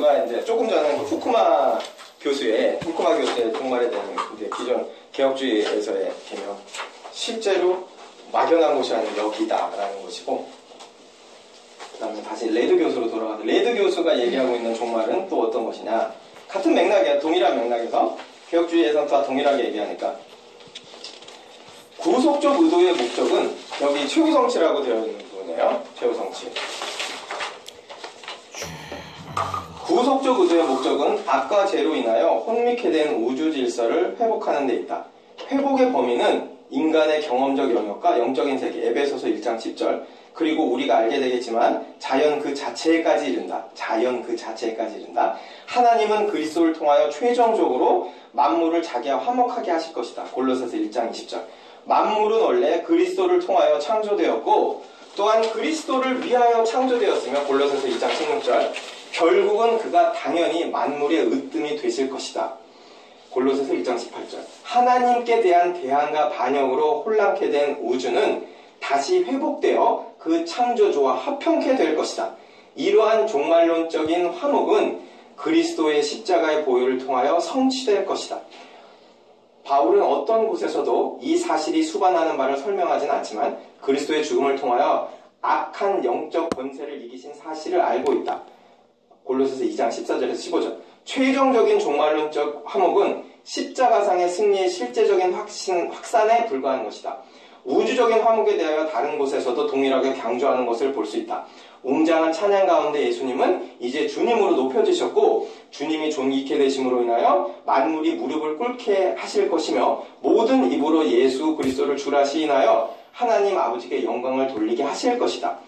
교수가 이제 조금 전에 후쿠마 교수의 종말에 대한 이제 기존 개혁주의에서의 개념, 실제로 막연한 것이 아닌 여기다라는 것이고, 그 다음에 다시 레드 교수로 돌아가서 레드 교수가 얘기하고 있는 종말은 또 어떤 것이냐. 같은 맥락이야. 동일한 맥락에서 개혁주의에서는 다 동일하게 얘기하니까, 구속적 의도의 목적은 여기 최후성취라고 되어 있는 부분이에요. 최후성취. 구속적 의도의 목적은 악과 죄로 인하여 혼미케 된 우주 질서를 회복하는 데 있다. 회복의 범위는 인간의 경험적 영역과 영적인 세계, 에베소서 1장 10절, 그리고 우리가 알게 되겠지만 자연 그 자체에까지 이른다. 자연 그 자체에까지 이른다. 하나님은 그리스도를 통하여 최종적으로 만물을 자기와 화목하게 하실 것이다. 골로새서 1장 20절. 만물은 원래 그리스도를 통하여 창조되었고 또한 그리스도를 위하여 창조되었으며 골로새서 2장 16절. 결국은 그가 당연히 만물의 으뜸이 되실 것이다. 골로새서 1장 18절. 하나님께 대한 대항과 반역으로 혼란케 된 우주는 다시 회복되어 그 창조주와 화평케 될 것이다. 이러한 종말론적인 화목은 그리스도의 십자가의 보혈을 통하여 성취될 것이다. 바울은 어떤 곳에서도 이 사실이 수반하는 바를 설명하지는 않지만 그리스도의 죽음을 통하여 악한 영적 권세를 이기신 사실을 알고 있다. 골로새서 2장 14절에서 15절. 최종적인 종말론적 화목은 십자가상의 승리의 실제적인 확산에 불과한 것이다. 우주적인 화목에 대하여 다른 곳에서도 동일하게 강조하는 것을 볼 수 있다. 웅장한 찬양 가운데 예수님은 이제 주님으로 높여지셨고 주님이 존귀케 되심으로 인하여 만물이 무릎을 꿇게 하실 것이며 모든 입으로 예수 그리스도를 주라 시인하여 하나님 아버지께 영광을 돌리게 하실 것이다.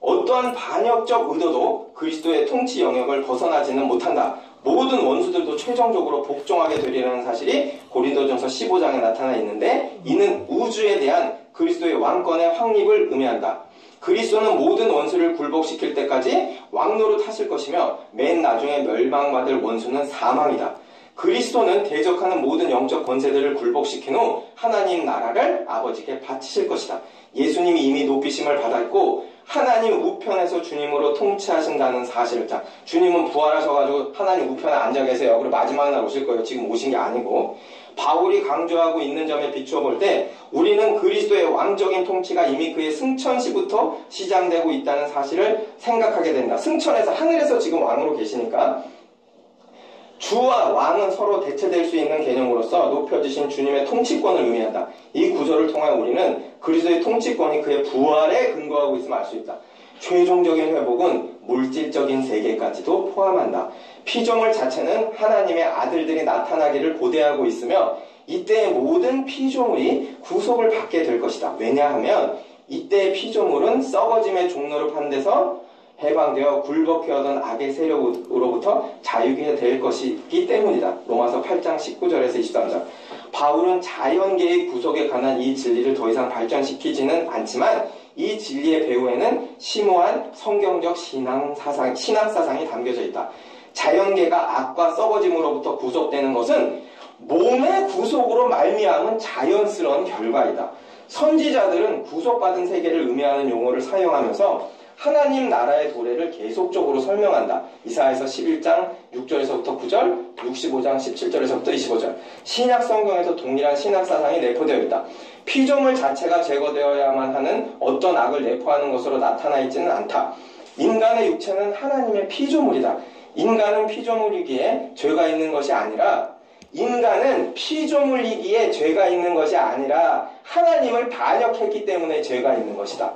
어떠한 반역적 의도도 그리스도의 통치 영역을 벗어나지는 못한다. 모든 원수들도 최종적으로 복종하게 되리라는 사실이 고린도전서 15장에 나타나 있는데 이는 우주에 대한 그리스도의 왕권의 확립을 의미한다. 그리스도는 모든 원수를 굴복시킬 때까지 왕노릇 하실 것이며 맨 나중에 멸망받을 원수는 사망이다. 그리스도는 대적하는 모든 영적 권세들을 굴복시킨 후 하나님 나라를 아버지께 바치실 것이다. 예수님이 이미 높이심을 받았고 하나님 우편에서 주님으로 통치하신다는 사실을, 자, 주님은 부활하셔가지고 하나님 우편에 앉아 계세요. 그리고 마지막 날 오실 거예요. 지금 오신 게 아니고. 바울이 강조하고 있는 점에 비추어 볼 때 우리는 그리스도의 왕적인 통치가 이미 그의 승천 시부터 시작되고 있다는 사실을 생각하게 된다. 승천에서 하늘에서 지금 왕으로 계시니까 주와 왕은 서로 대체될 수 있는 개념으로서 높여지신 주님의 통치권을 의미한다. 이 구절을 통해 우리는 그리스도의 통치권이 그의 부활에 근거하고 있음을 알 수 있다. 최종적인 회복은 물질적인 세계까지도 포함한다. 피조물 자체는 하나님의 아들들이 나타나기를 고대하고 있으며 이때의 모든 피조물이 구속을 받게 될 것이다. 왜냐하면 이때의 피조물은 썩어짐의 종로를 판 데서 해방되어 굴복해오던 악의 세력으로부터 자유게 될 것이기 때문이다. 로마서 8장 19절에서 23절. 바울은 자연계의 구속에 관한 이 진리를 더 이상 발전시키지는 않지만 이 진리의 배후에는 심오한 성경적 신앙사상이 담겨져 있다. 자연계가 악과 썩어짐으로부터 구속되는 것은 몸의 구속으로 말미암은 자연스러운 결과이다. 선지자들은 구속받은 세계를 의미하는 용어를 사용하면서 하나님 나라의 도래를 계속적으로 설명한다. 이사야서 11장 6절에서부터 9절, 65장 17절에서부터 25절. 신약 성경에서 동일한 신학 사상이 내포되어 있다. 피조물 자체가 제거되어야만 하는 어떤 악을 내포하는 것으로 나타나 있지는 않다. 인간의 육체는 하나님의 피조물이다. 인간은 피조물이기에 죄가 있는 것이 아니라 인간은 피조물이기에 죄가 있는 것이 아니라 하나님을 반역했기 때문에 죄가 있는 것이다.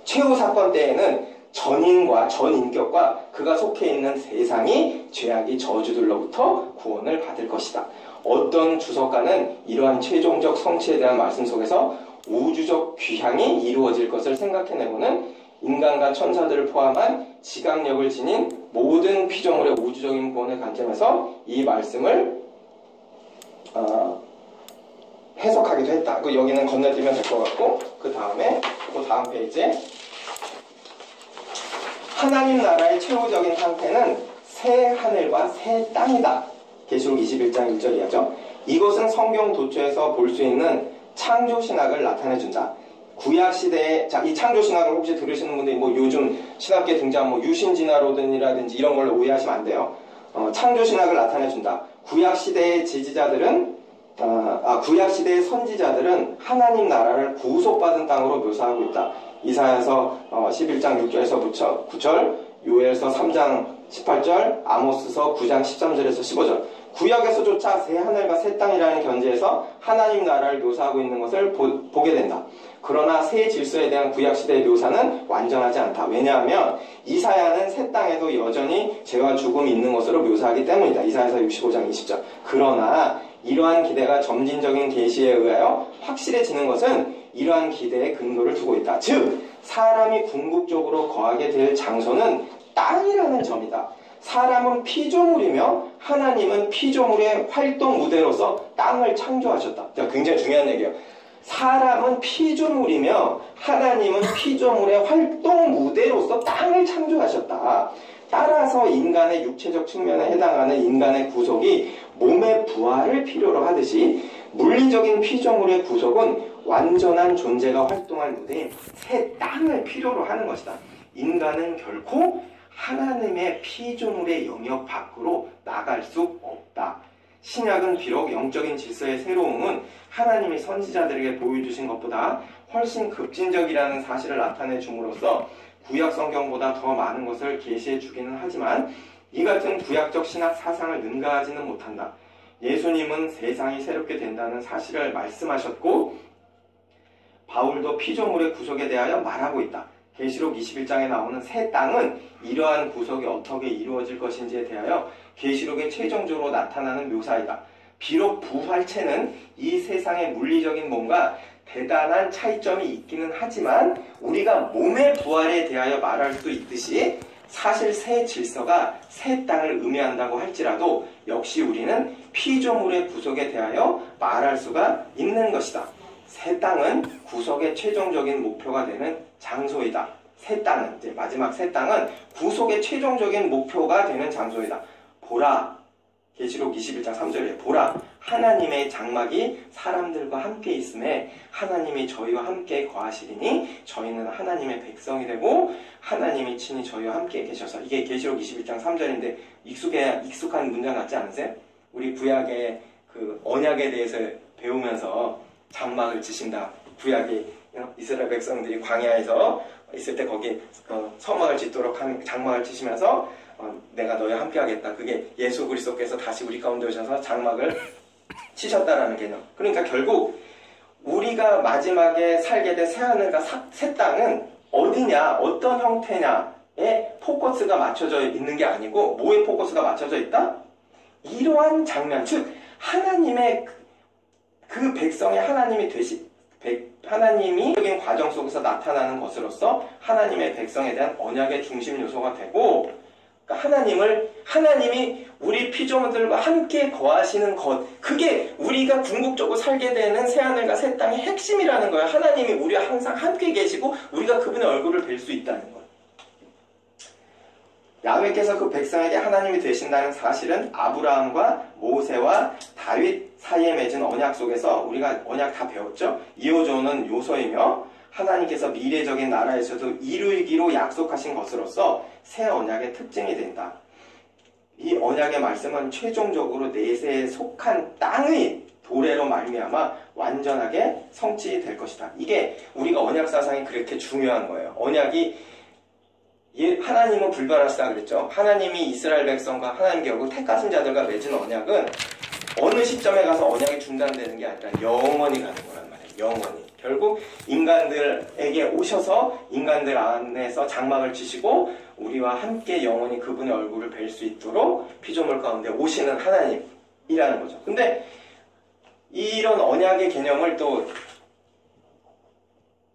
최후 사건 때에는 전인과 전인격과 그가 속해 있는 세상이 죄악의 저주들로부터 구원을 받을 것이다. 어떤 주석가는 이러한 최종적 성취에 대한 말씀 속에서 우주적 귀향이 이루어질 것을 생각해내고는 인간과 천사들을 포함한 지각력을 지닌 모든 피조물의 우주적인 구원의 관점에서 이 말씀을 해석하기도 했다. 여기는 건너뛰면 될 것 같고 그 다음 페이지에 하나님 나라의 최후적인 상태는 새 하늘과 새 땅이다. 계시록 21장 1절이야죠. 이것은 성경 도처에서 볼 수 있는 창조 신학을 나타내준다. 구약 시대에 자, 이 창조 신학을 혹시 들으시는 분들이 뭐 요즘 신학계 등장 뭐 유신진화론이라든지 이런 걸로 오해하시면 안 돼요. 창조 신학을 나타내 준다. 구약 시대의 지지자들은 구약 시대의 선지자들은 하나님 나라를 구속받은 땅으로 묘사하고 있다. 이사야서 11장 6절에서 9절, 요엘서 3장 18절, 아모스서 9장 13절에서 15절. 구약에서조차 새 하늘과 새 땅이라는 견지에서 하나님 나라를 묘사하고 있는 것을 보게 된다. 그러나 새 질서에 대한 구약시대의 묘사는 완전하지 않다. 왜냐하면 이사야는 새 땅에도 여전히 죄와 죽음이 있는 것으로 묘사하기 때문이다. 이사야서 65장 20절. 그러나 이러한 기대가 점진적인 계시에 의하여 확실해지는 것은 이러한 기대에 근거를 두고 있다. 즉 사람이 궁극적으로 거하게 될 장소는 땅이라는 점이다. 사람은 피조물이며 하나님은 피조물의 활동 무대로서 땅을 창조하셨다. 굉장히 중요한 얘기예요. 사람은 피조물이며 하나님은 피조물의 활동 무대로서 땅을 창조하셨다. 따라서 인간의 육체적 측면에 해당하는 인간의 구속이 몸의 부활을 필요로 하듯이 물리적인 피조물의 구속은 완전한 존재가 활동할 무대인 새 땅을 필요로 하는 것이다. 인간은 결코 하나님의 피조물의 영역 밖으로 나갈 수 없다. 신약은 비록 영적인 질서의 새로움은 하나님이 선지자들에게 보여주신 것보다 훨씬 급진적이라는 사실을 나타내 줌으로써 구약 성경보다 더 많은 것을 계시해 주기는 하지만 이 같은 구약적 신학 사상을 능가하지는 못한다. 예수님은 세상이 새롭게 된다는 사실을 말씀하셨고 바울도 피조물의 구속에 대하여 말하고 있다. 계시록 21장에 나오는 새 땅은 이러한 구속이 어떻게 이루어질 것인지에 대하여 계시록에 최종적으로 나타나는 묘사이다. 비록 부활체는 이 세상의 물리적인 몸과 대단한 차이점이 있기는 하지만 우리가 몸의 부활에 대하여 말할 수 있듯이 사실 새 질서가 새 땅을 의미한다고 할지라도 역시 우리는 피조물의 구속에 대하여 말할 수가 있는 것이다. 새 땅은 구속의 최종적인 목표가 되는 장소이다. 새 땅은, 이제 마지막 새 땅은 구속의 최종적인 목표가 되는 장소이다. 보라, 계시록 21장 3절에 보라, 하나님의 장막이 사람들과 함께 있음에 하나님이 저희와 함께 거하시리니 저희는 하나님의 백성이 되고 하나님이 친히 저희와 함께 계셔서. 이게 계시록 21장 3절인데 익숙한 문장 같지 않으세요? 우리 구약의 그 언약에 대해서 배우면서 장막을 치신다. 구약이 이스라엘 백성들이 광야에서 있을 때 거기 성막을 짓도록 한 장막을 치시면서 내가 너희와 함께 하겠다. 그게 예수 그리스도께서 다시 우리 가운데 오셔서 장막을 치셨다라는 개념. 그러니까 결국 우리가 마지막에 살게 된 새하늘과 새 땅은 어디냐, 어떤 형태냐에 포커스가 맞춰져 있는 게 아니고 뭐에 포커스가 맞춰져 있다? 이러한 장면, 즉 하나님의 그 백성의 하나님이 적인 과정 속에서 나타나는 것으로서 하나님의 백성에 대한 언약의 중심 요소가 되고, 그러니까 하나님이 우리 피조물들과 함께 거하시는 것, 그게 우리가 궁극적으로 살게 되는 새하늘과 새 땅의 핵심이라는 거예요. 하나님이 우리와 항상 함께 계시고 우리가 그분의 얼굴을 뵐 수 있다는 거예요. 야훼께서 그 백성에게 하나님이 되신다는 사실은 아브라함과 모세와 다윗 사이에 맺은 언약 속에서 우리가 언약 다 배웠죠. 이어져오는 요소이며 하나님께서 미래적인 나라에서도 이루기로 약속하신 것으로서 새 언약의 특징이 된다. 이 언약의 말씀은 최종적으로 내세에 속한 땅의 도래로 말미암아 완전하게 성취될 것이다. 이게 우리가 언약 사상이 그렇게 중요한 거예요. 언약이 하나님은 불변하시다 그랬죠. 하나님이 이스라엘 백성과 하나님 결국 택하신 자들과 맺은 언약은 어느 시점에 가서 언약이 중단되는 게 아니라 영원히 가는 거란 말이에요. 영원히. 결국 인간들에게 오셔서 인간들 안에서 장막을 치시고 우리와 함께 영원히 그분의 얼굴을 뵐 수 있도록 피조물 가운데 오시는 하나님이라는 거죠. 근데 이런 언약의 개념을 또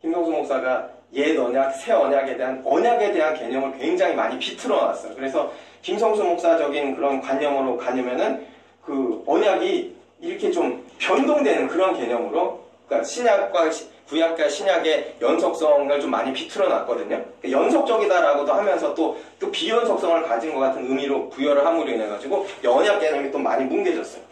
김성수 목사가 옛 언약, 새 언약에 대한 개념을 굉장히 많이 비틀어 놨어요. 그래서 김성수 목사적인 그런 관념으로 가려면은 그 언약이 이렇게 좀 변동되는 그런 개념으로, 그러니까 신약과 구약과 신약의 연속성을 좀 많이 비틀어 놨거든요. 연속적이다라고도 하면서 또 비연속성을 가진 것 같은 의미로 부여를 함으로 인해 가지고 언약 개념이 또 많이 뭉개졌어요.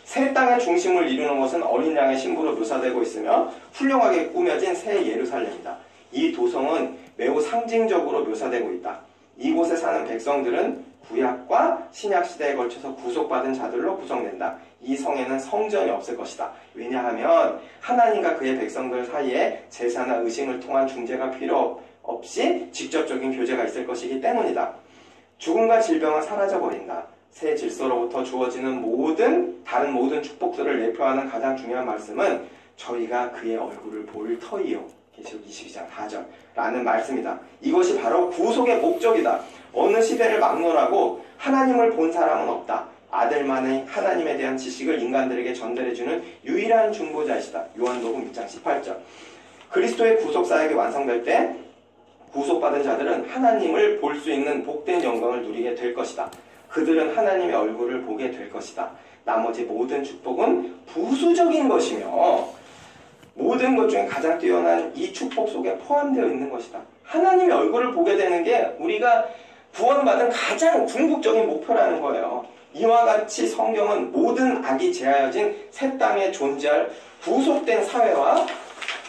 새 땅의 중심을 이루는 것은 어린 양의 신부로 묘사되고 있으며 훌륭하게 꾸며진 새 예루살렘이다. 이 도성은 매우 상징적으로 묘사되고 있다. 이곳에 사는 백성들은 구약과 신약 시대에 걸쳐서 구속받은 자들로 구성된다. 이 성에는 성전이 없을 것이다. 왜냐하면 하나님과 그의 백성들 사이에 제사나 의식을 통한 중재가 필요 없이 직접적인 교제가 있을 것이기 때문이다. 죽음과 질병은 사라져버린다. 새 질서로부터 주어지는 다른 모든 축복들을 내표하는 가장 중요한 말씀은 저희가 그의 얼굴을 볼 터이요. 계시록 22장 4절 라는 말씀이다. 이것이 바로 구속의 목적이다. 어느 시대를 막론하고 하나님을 본 사람은 없다. 아들만의 하나님에 대한 지식을 인간들에게 전달해주는 유일한 중보자이시다. 요한복음 6장 18절. 그리스도의 구속사역이 완성될 때 구속받은 자들은 하나님을 볼 수 있는 복된 영광을 누리게 될 것이다. 그들은 하나님의 얼굴을 보게 될 것이다. 나머지 모든 축복은 부수적인 것이며 모든 것 중에 가장 뛰어난 이 축복 속에 포함되어 있는 것이다. 하나님의 얼굴을 보게 되는 게 우리가 구원받은 가장 궁극적인 목표라는 거예요. 이와 같이 성경은 모든 악이 제하여진 새 땅에 존재할 구속된 사회와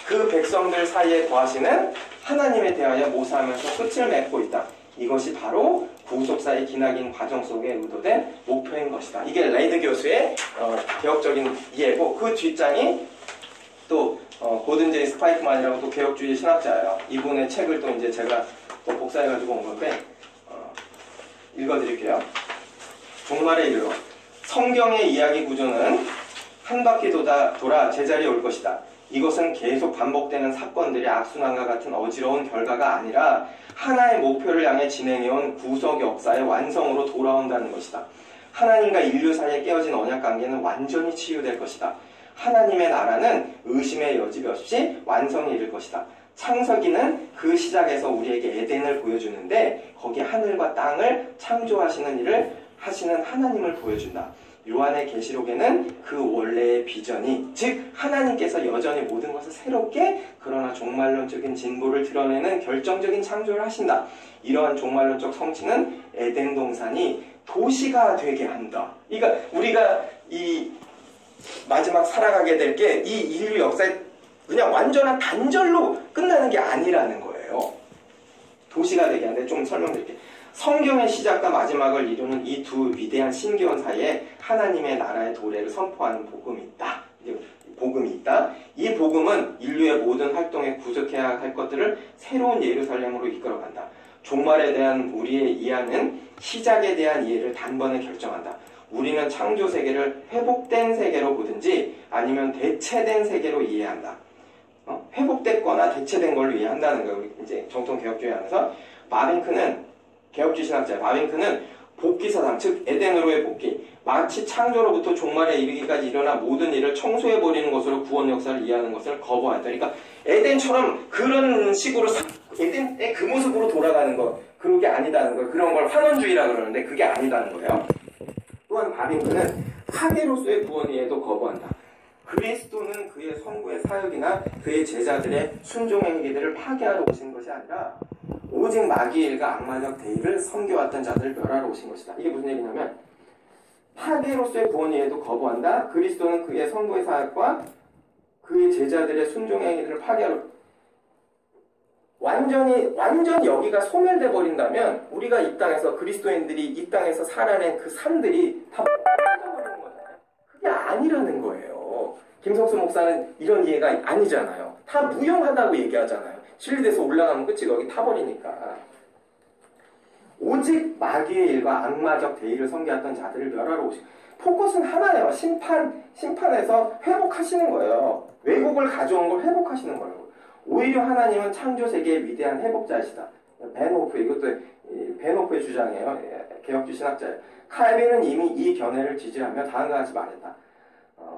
그 백성들 사이에 거하시는 하나님에 대하여 모사하면서 끝을 맺고 있다. 이것이 바로 구속사의 기나긴 과정 속에 의도된 목표인 것이다. 이게 레이드 교수의 개혁적인 이해고, 그 뒷장이 또 고든 제이 스파이크만이라고 또 개혁주의 신학자예요. 이분의 책을 또 이제 제가 또 복사해가지고 온 건데 읽어드릴게요. 종말에 이르러 성경의 이야기 구조는 한 바퀴 돌아 제자리에 올 것이다. 이것은 계속 반복되는 사건들이 악순환과 같은 어지러운 결과가 아니라 하나의 목표를 향해 진행해온 구속 역사의 완성으로 돌아온다는 것이다. 하나님과 인류 사이에 깨어진 언약관계는 완전히 치유될 것이다. 하나님의 나라는 의심의 여지 없이 완성에 이를 것이다. 창세기는 그 시작에서 우리에게 에덴을 보여주는데 거기에 하늘과 땅을 창조하시는 일을 하시는 하나님을 보여준다. 요한의 계시록에는 그 원래의 비전이, 즉 하나님께서 여전히 모든 것을 새롭게 그러나 종말론적인 진보를 드러내는 결정적인 창조를 하신다. 이러한 종말론적 성취는 에덴 동산이 도시가 되게 한다. 그러니까 우리가 이 마지막 살아가게 될 게 이 인류 역사에 그냥 완전한 단절로 끝나는 게 아니라는 거예요. 도시가 되게 하는데 좀 설명드릴게요. 성경의 시작과 마지막을 이루는 이 두 위대한 신기원 사이에 하나님의 나라의 도래를 선포하는 복음이 있다. 복음이 있다. 이 복음은 인류의 모든 활동에 구속해야 할 것들을 새로운 예루살렘으로 이끌어간다. 종말에 대한 우리의 이해는 시작에 대한 이해를 단번에 결정한다. 우리는 창조 세계를 회복된 세계로 보든지 아니면 대체된 세계로 이해한다. 회복됐거나 대체된 걸로 이해한다는 거예요. 우리 이제 정통 개혁주의 안에서 개혁주의 신학자 바빙크는 복귀사상, 즉 에덴으로의 복귀, 마치 창조로부터 종말에 이르기까지 일어난 모든 일을 청소해버리는 것으로 구원 역사를 이해하는 것을 거부한다. 그러니까 에덴처럼 그런 식으로 에덴의 그 모습으로 돌아가는 것, 그게 아니다는 거예요. 그런 걸 환원주의라 그러는데 그게 아니다는 거예요. 또한 바빙크는 파괴로서의 구원 이해도 거부한다. 그리스도는 그의 성부의 사역이나 그의 제자들의 순종의 행위들을 파괴하러 오신 것이 아니라 오직 마귀의 일과 악마적 대의를 섬겨왔던 자들을 멸하러 오신 것이다. 이게 무슨 얘기냐면 파괴로서의 구원 이해도 거부한다. 그리스도는 그의 성부의 사역과 그의 제자들의 순종의 행위들을 파괴하러, 완전히 여기가 소멸돼 버린다면 우리가 이 땅에서, 그리스도인들이 이 땅에서 살아낸 그 삶들이 다 빠져버리는 거잖아요. 그게 아니라는 거예요. 김성수 목사는 이런 이해가 아니잖아요. 다 무용하다고 얘기하잖아요. 진리돼서 올라가면 끝이고 여기 타버리니까. 오직 마귀의 일과 악마적 대의를 섬겨왔던 자들을 멸하러 오신, 포커스는 하나예요. 심판에서 회복하시는 거예요. 왜곡을 가져온 걸 회복하시는 거예요. 오히려 하나님은 창조세계의 위대한 회복자이시다. 벤호프, 이것도 벤호프의 주장이에요. 개혁주 신학자예요. 칼빈은 이미 이 견해를 지지하며 다음과 같이 말했다.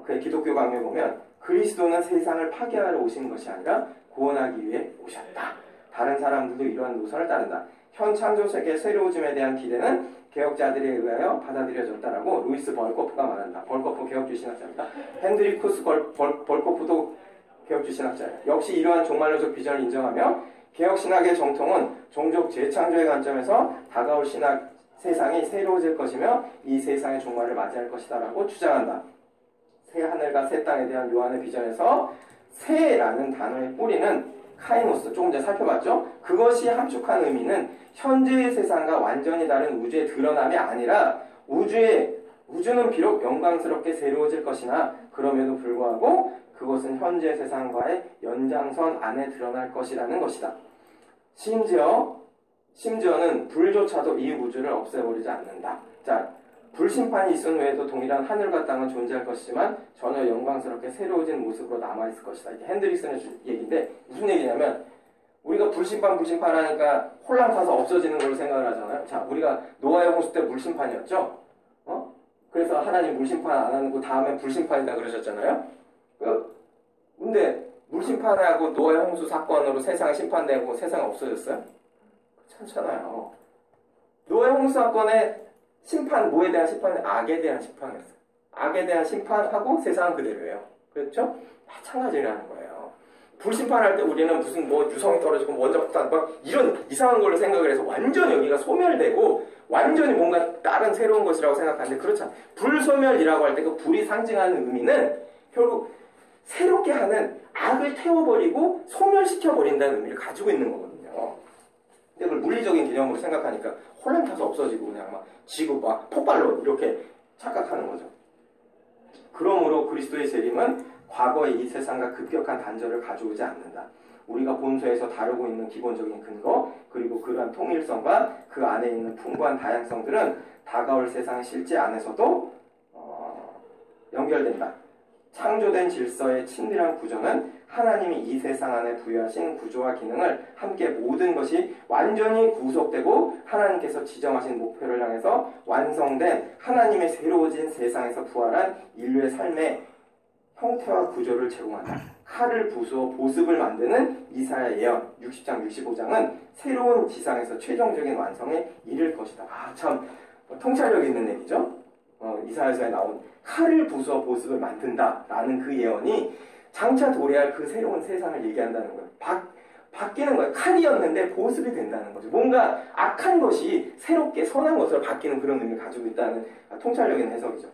그의 기독교 강요에 보면 그리스도는 세상을 파괴하러 오신 것이 아니라 구원하기 위해 오셨다. 다른 사람들도 이러한 노선을 따른다. 현 창조세계의 새로워짐에 대한 기대는 개혁자들에 의하여 받아들여졌다라고 루이스 벌코프가 말한다. 벌코프 개혁주 신학자입니다. 헨드리쿠스 벌코프도 개혁주 신학자예요. 역시 이러한 종말론적 비전을 인정하며 개혁신학의 정통은 종족 재창조의 관점에서 다가올 세상이 새로워질 것이며 이 세상의 종말을 맞이할 것이다 라고 주장한다. 새 하늘과 새 땅에 대한 요한의 비전에서 새라는 단어의 뿌리는 카이노스, 조금 전에 살펴봤죠? 그것이 함축한 의미는 현재의 세상과 완전히 다른 우주의 드러남이 아니라 우주는 비록 영광스럽게 새로워질 것이나 그럼에도 불구하고 그것은 현재 세상과의 연장선 안에 드러날 것이라는 것이다. 심지어는 불조차도 이 우주를 없애버리지 않는다. 자, 불심판이 있은 후에도 동일한 하늘과 땅은 존재할 것이지만 전혀 영광스럽게 새로워진 모습으로 남아있을 것이다. 이게 핸드릭슨의 얘기인데 무슨 얘기냐면 우리가 불심판 하니까 홀랑 타서 없어지는 걸로 생각을 하잖아요. 자, 우리가 노아의 홍수 때 물심판이었죠? 그래서 하나님 물심판 안 하는 거 다음에 불심판이다 그러셨잖아요. 근데 물심판하고 노아의 홍수 사건으로 세상이 심판되고 세상이 없어졌어요? 그렇잖아요. 노아의 홍수 사건의 심판, 뭐에 대한 심판은 악에 대한 심판이었어요. 악에 대한 심판하고 세상은 그대로예요. 그렇죠? 마찬가지라는 거예요. 불심판할 때 우리는 무슨 뭐 유성이 떨어지고 원자 폭탄 막 이런 이상한 걸로 생각을 해서 완전 여기가 소멸되고 완전히 뭔가 다른 새로운 것이라고 생각하는데 그렇지 않아요. 불소멸이라고 할 때 그 불이 상징하는 의미는 결국 새롭게 하는 악을 태워버리고 소멸시켜버린다는 의미를 가지고 있는 거거든요. 근데 그걸 물리적인 개념으로 생각하니까 홀랑 타서 없어지고 그냥 막 지구 막 폭발로 이렇게 착각하는 거죠. 그러므로 그리스도의 재림은 과거의 이 세상과 급격한 단절을 가져오지 않는다. 우리가 본서에서 다루고 있는 기본적인 근거 그리고 그러한 통일성과 그 안에 있는 풍부한 다양성들은 다가올 세상의 실제 안에서도 연결된다. 창조된 질서의 친밀한 구조는 하나님이 이 세상 안에 부여하신 구조와 기능을 함께 모든 것이 완전히 구속되고 하나님께서 지정하신 목표를 향해서 완성된 하나님의 새로워진 세상에서 부활한 인류의 삶의 형태와 구조를 제공한다. 칼을 부수어 보습을 만드는 이사야 예언 60장 65장은 새로운 지상에서 최종적인 완성에 이를 것이다. 참 통찰력 있는 얘기죠. 이사야서에 나온 칼을 부수어 보습을 만든다라는 그 예언이 장차 도래할 그 새로운 세상을 얘기한다는 거예요. 바뀌는 거예요. 칼이었는데 보습이 된다는 거죠. 뭔가 악한 것이 새롭게 선한 것으로 바뀌는 그런 의미를 가지고 있다는 통찰력인 해석이죠.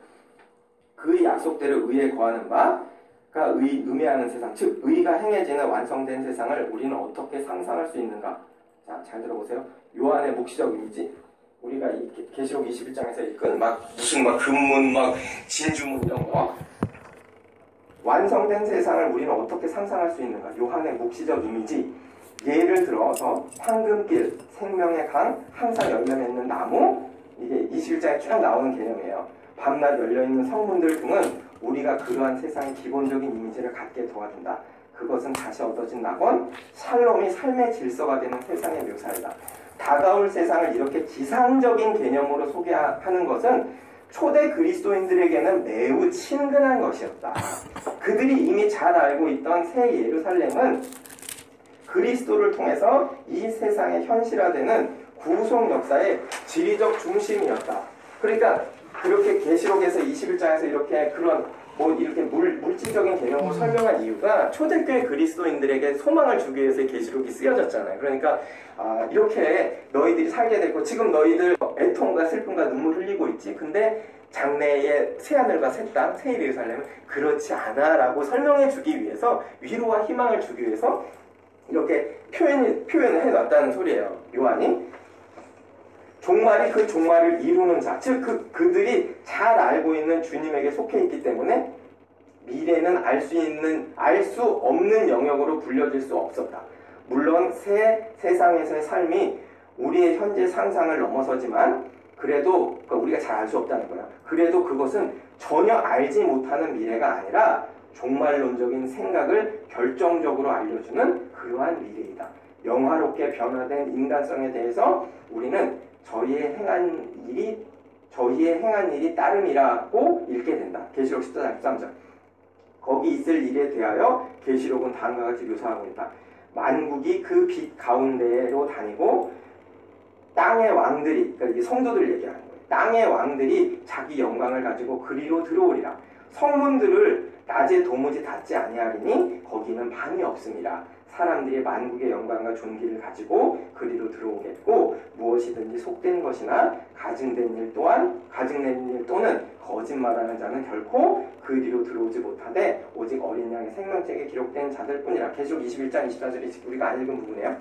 그의 약속대로 의에 거하는 바가 의미하는 세상, 즉 의가 행해지는 완성된 세상을 우리는 어떻게 상상할 수 있는가? 자, 잘 들어보세요. 요한의 묵시적 이미지. 우리가 이 계시록 21장에서 읽은 무슨 금문, 진주문 이런 거. 완성된 세상을 우리는 어떻게 상상할 수 있는가? 요한의 묵시적 이미지. 예를 들어서 황금길, 생명의 강, 항상 열려 있는 나무. 이게 21장에 쭉 나오는 개념이에요. 밤낮 열려있는 성문들 등은 우리가 그러한 세상의 기본적인 이미지를 갖게 도와준다. 그것은 다시 얻어진 낙원, 샬롬이 삶의 질서가 되는 세상의 묘사이다. 다가올 세상을 이렇게 지상적인 개념으로 소개하는 것은 초대 그리스도인들에게는 매우 친근한 것이었다. 그들이 이미 잘 알고 있던 새 예루살렘은 그리스도를 통해서 이 세상에 현실화되는 구속 역사의 지리적 중심이었다. 그러니까 그렇게 계시록에서 21장에서 이렇게 이렇게 물질적인 개념으로 설명한 이유가 초대교회 그리스도인들에게 소망을 주기 위해서 계시록이 쓰여졌잖아요. 그러니까 이렇게 너희들이 살게 됐고 지금 너희들 애통과 슬픔과 눈물 흘리고 있지. 근데 장래의 새하늘과 새 땅, 새 예루살렘은 그렇지 않아 라고 설명해 주기 위해서 위로와 희망을 주기 위해서 이렇게 표현을 해놨다는 소리예요. 요한이. 종말이 그 종말을 이루는 자, 즉 그들이 잘 알고 있는 주님에게 속해 있기 때문에 미래는 알 수 없는 영역으로 불려질 수 없었다. 물론 새 세상에서의 삶이 우리의 현재 상상을 넘어서지만 그래도 우리가 잘 알 수 없다는 거야. 그래도 그것은 전혀 알지 못하는 미래가 아니라 종말론적인 생각을 결정적으로 알려주는 그러한 미래이다. 영화롭게 변화된 인간성에 대해서 우리는 저희의 행한 일이 따름이라고 읽게 된다. 계시록 14장 13절. 거기 있을 일에 대하여 계시록은 다음과 같이 묘사하고 있다. 만국이 그 빛 가운데로 다니고 땅의 왕들이, 그러니까 이게 성도들 얘기하는 거예요. 땅의 왕들이 자기 영광을 가지고 그리로 들어오리라. 성문들을 낮에 도무지 닫지 아니하리니 거기는 밤이 없음이라. 사람들이 만국의 영광과 존귀를 가지고 그리로 들어오겠고 무엇이든지 속된 것이나 가증된 일 또는 거짓말하는 자는 결코 그리로 들어오지 못하되 오직 어린 양의 생명책에 기록된 자들뿐이라. 계시록 21장 24절이 우리가 안 읽은 부분이에요.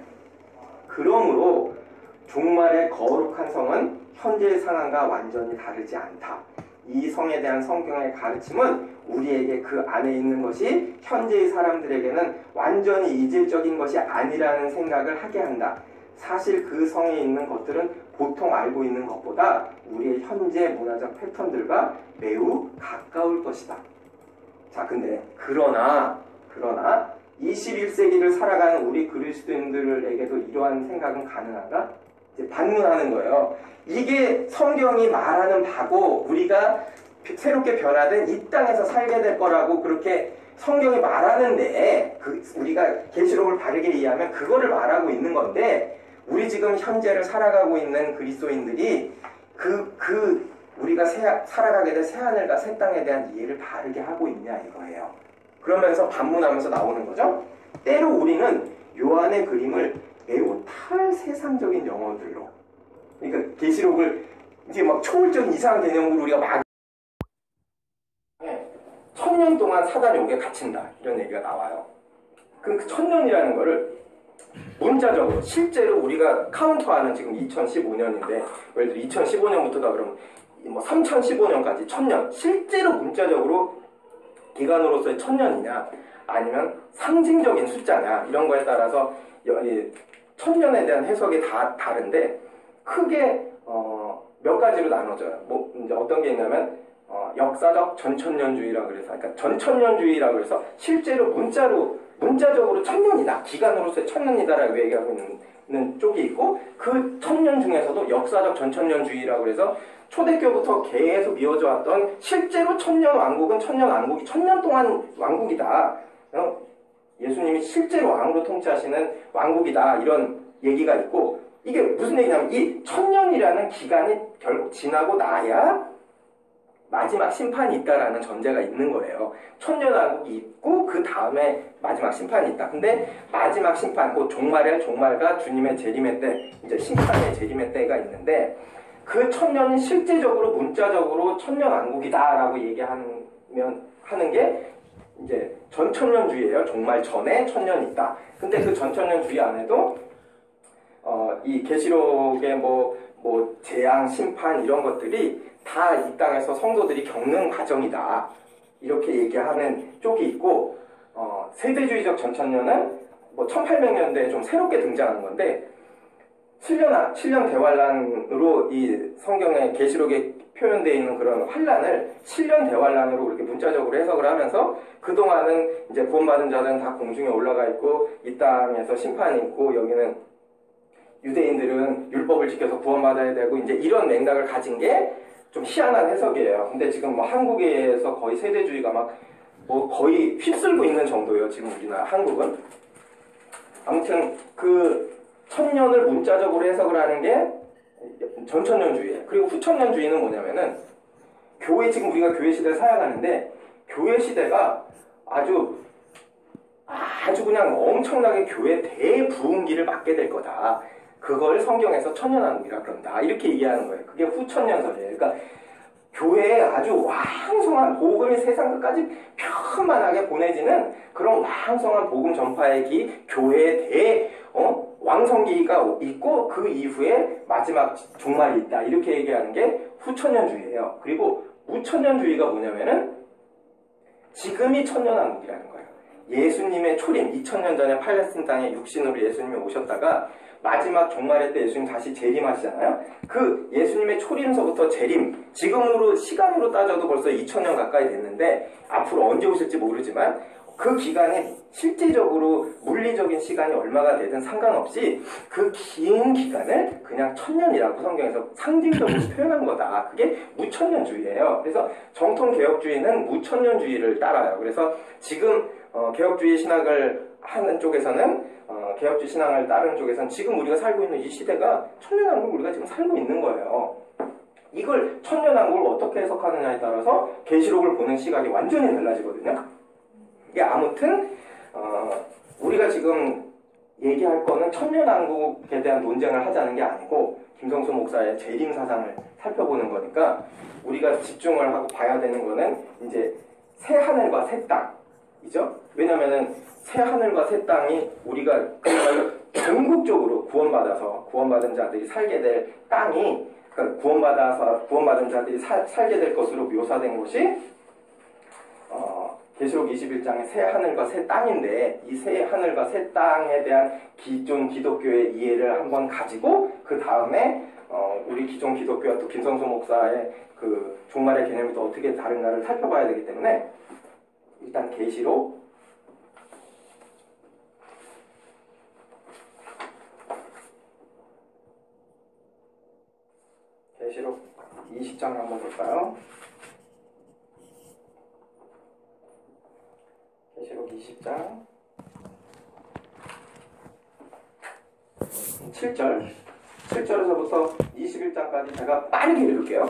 그러므로 종말의 거룩한 성은 현재의 상황과 완전히 다르지 않다. 이 성에 대한 성경의 가르침은 우리에게 그 안에 있는 것이 현재의 사람들에게는 완전히 이질적인 것이 아니라는 생각을 하게 한다. 사실 그 성에 있는 것들은 보통 알고 있는 것보다 우리의 현재 문화적 패턴들과 매우 가까울 것이다. 자, 근데 그러나 21세기를 살아가는 우리 그리스도인들에게도 이러한 생각은 가능한가? 이제 반문하는 거예요. 이게 성경이 말하는 바고 우리가 새롭게 변화된 이 땅에서 살게 될 거라고 그렇게 성경이 말하는데 우리가 계시록을 바르게 이해하면 그거를 말하고 있는 건데 우리 지금 현재를 살아가고 있는 그리스도인들이 우리가 살아가게 될 새하늘과 새 땅에 대한 이해를 바르게 하고 있냐 이거예요. 그러면서 반문하면서 나오는 거죠. 때로 우리는 요한의 그림을 매우 탈세상적인 영어들로, 그러니까 계시록을 이제 막 초월적인 이상한 개념으로 우리가 막 1000년 동안 사단이 옥에 갇힌다 이런 얘기가 나와요. 그 1000년이라는 거를 문자적으로 실제로 우리가 카운터하는 지금 2015년인데 예를 들어 2015년부터다 그러면 뭐 3015년까지 1000년 실제로 문자적으로 기간으로서의 1000년이냐 아니면 상징적인 숫자냐 이런 거에 따라서 1000년에 대한 해석이 다 다른데 크게 몇 가지로 나눠져요. 뭐 이제 어떤 게 있냐면 역사적 전천년주의라 그래서 그러니까 전천년주의라 그래서 실제로 문자적으로 1000년이다 기간으로서의 1000년이다라고 얘기하고 있는 쪽이 있고 그 1000년 중에서도 역사적 전천년주의라고 그래서 초대교부터 계속 이어져 왔던 실제로 1000년 왕국은 1000년 왕국이 1000년 동안 왕국이다. 예수님이 실제로 왕으로 통치하시는 왕국이다 이런 얘기가 있고 이게 무슨 얘기냐면 이 1000년이라는 기간이 결국 지나고 나야 마지막 심판이 있다라는 전제가 있는 거예요. 1000년 왕국이 있고 그 다음에 마지막 심판이 있다. 근데 마지막 심판, 곧 종말과 주님의 재림의 때, 이제 심판의 재림의 때가 있는데 그 1000년이 실제적으로 문자적으로 1000년 왕국이다라고 하는 게 이제 전천년주의예요. 종말 전에 1000년이 있다. 근데 그 전천년주의 안에도 이 계시록의 뭐 재앙, 심판 이런 것들이 다 이 땅에서 성도들이 겪는 과정이다. 이렇게 얘기하는 쪽이 있고 세대주의적 전천년은 뭐 1800년대에 좀 새롭게 등장한 건데 7년 대환란으로 이 성경의 계시록에 표현되어 있는 그런 환란을 7년 대환란으로 그렇게 문자적으로 해석을 하면서 그동안은 이제 구원받은 자들은 다 공중에 올라가 있고 이 땅에서 심판이 있고 여기는 유대인들은 율법을 지켜서 구원받아야 되고 이제 이런 맥락을 가진 게 좀 희한한 해석이에요. 근데 지금 뭐 한국에서 거의 세대주의가 막 뭐 거의 휩쓸고 있는 정도예요. 지금 우리나라 한국은. 아무튼 그 1000년을 문자적으로 해석을 하는 게 전천년주의예요. 그리고 후천년주의는 뭐냐면은 지금 우리가 교회 시대를 살아가는데 교회 시대가 아주 그냥 엄청나게 교회 대부흥기를 맞게 될 거다. 그걸 성경에서 천년왕국이라 그런다. 이렇게 얘기하는 거예요. 그게 후천년설이에요. 그러니까 교회에 아주 왕성한 복음이 세상 끝까지 편만하게 보내지는 그런 왕성한 복음 전파의 교회의 왕성기가 있고 그 이후에 마지막 종말이 있다. 이렇게 얘기하는 게 후천년주의예요. 그리고 무천년주의가 뭐냐면은 지금이 천년왕국이라는 거예요. 예수님의 초림, 2000년 전에 팔레스틴 땅에 육신으로 예수님이 오셨다가 마지막 종말의 때 예수님 다시 재림하시잖아요. 그 예수님의 초림서부터 재림, 지금으로 시간으로 따져도 벌써 2000년 가까이 됐는데 앞으로 언제 오실지 모르지만 그 기간에 실제적으로 물리적인 시간이 얼마가 되든 상관없이 그 긴 기간을 그냥 1000년이라고 성경에서 상징적으로 표현한 거다. 그게 무천년주의예요. 그래서 정통 개혁주의는 무천년주의를 따라요. 그래서 지금 개혁주의 신학을 하는 쪽에서는 개혁주의 신앙을 따르는 쪽에서는 지금 우리가 살고 있는 이 시대가 천년왕국을 우리가 지금 살고 있는 거예요. 이걸 천년왕국을 어떻게 해석하느냐에 따라서 계시록을 보는 시각이 완전히 달라지거든요. 이게 아무튼 우리가 지금 얘기할 거는 천년왕국에 대한 논쟁을 하자는 게 아니고 김성수 목사의 재림 사상을 살펴보는 거니까 우리가 집중을 하고 봐야 되는 거는 이제 새 하늘과 새 땅이죠. 왜냐면은 새 하늘과 새 땅이 우리가 그야말로 전국적으로 구원받은 자들이 살게 될 땅이, 그러니까 구원받은 자들이 살게 될 것으로 묘사된 곳이 계시록 21장의 새 하늘과 새 땅인데, 이 새 하늘과 새 땅에 대한 기존 기독교의 이해를 한번 가지고 그 다음에 우리 기존 기독교와 또 김성수 목사의 그 종말의 개념이 또 어떻게 다른가를 살펴봐야 되기 때문에 일단 계시록 20장을 한번 볼까요? 계시록 20장 7절에서부터 21장까지 제가 빠르게 읽을게요.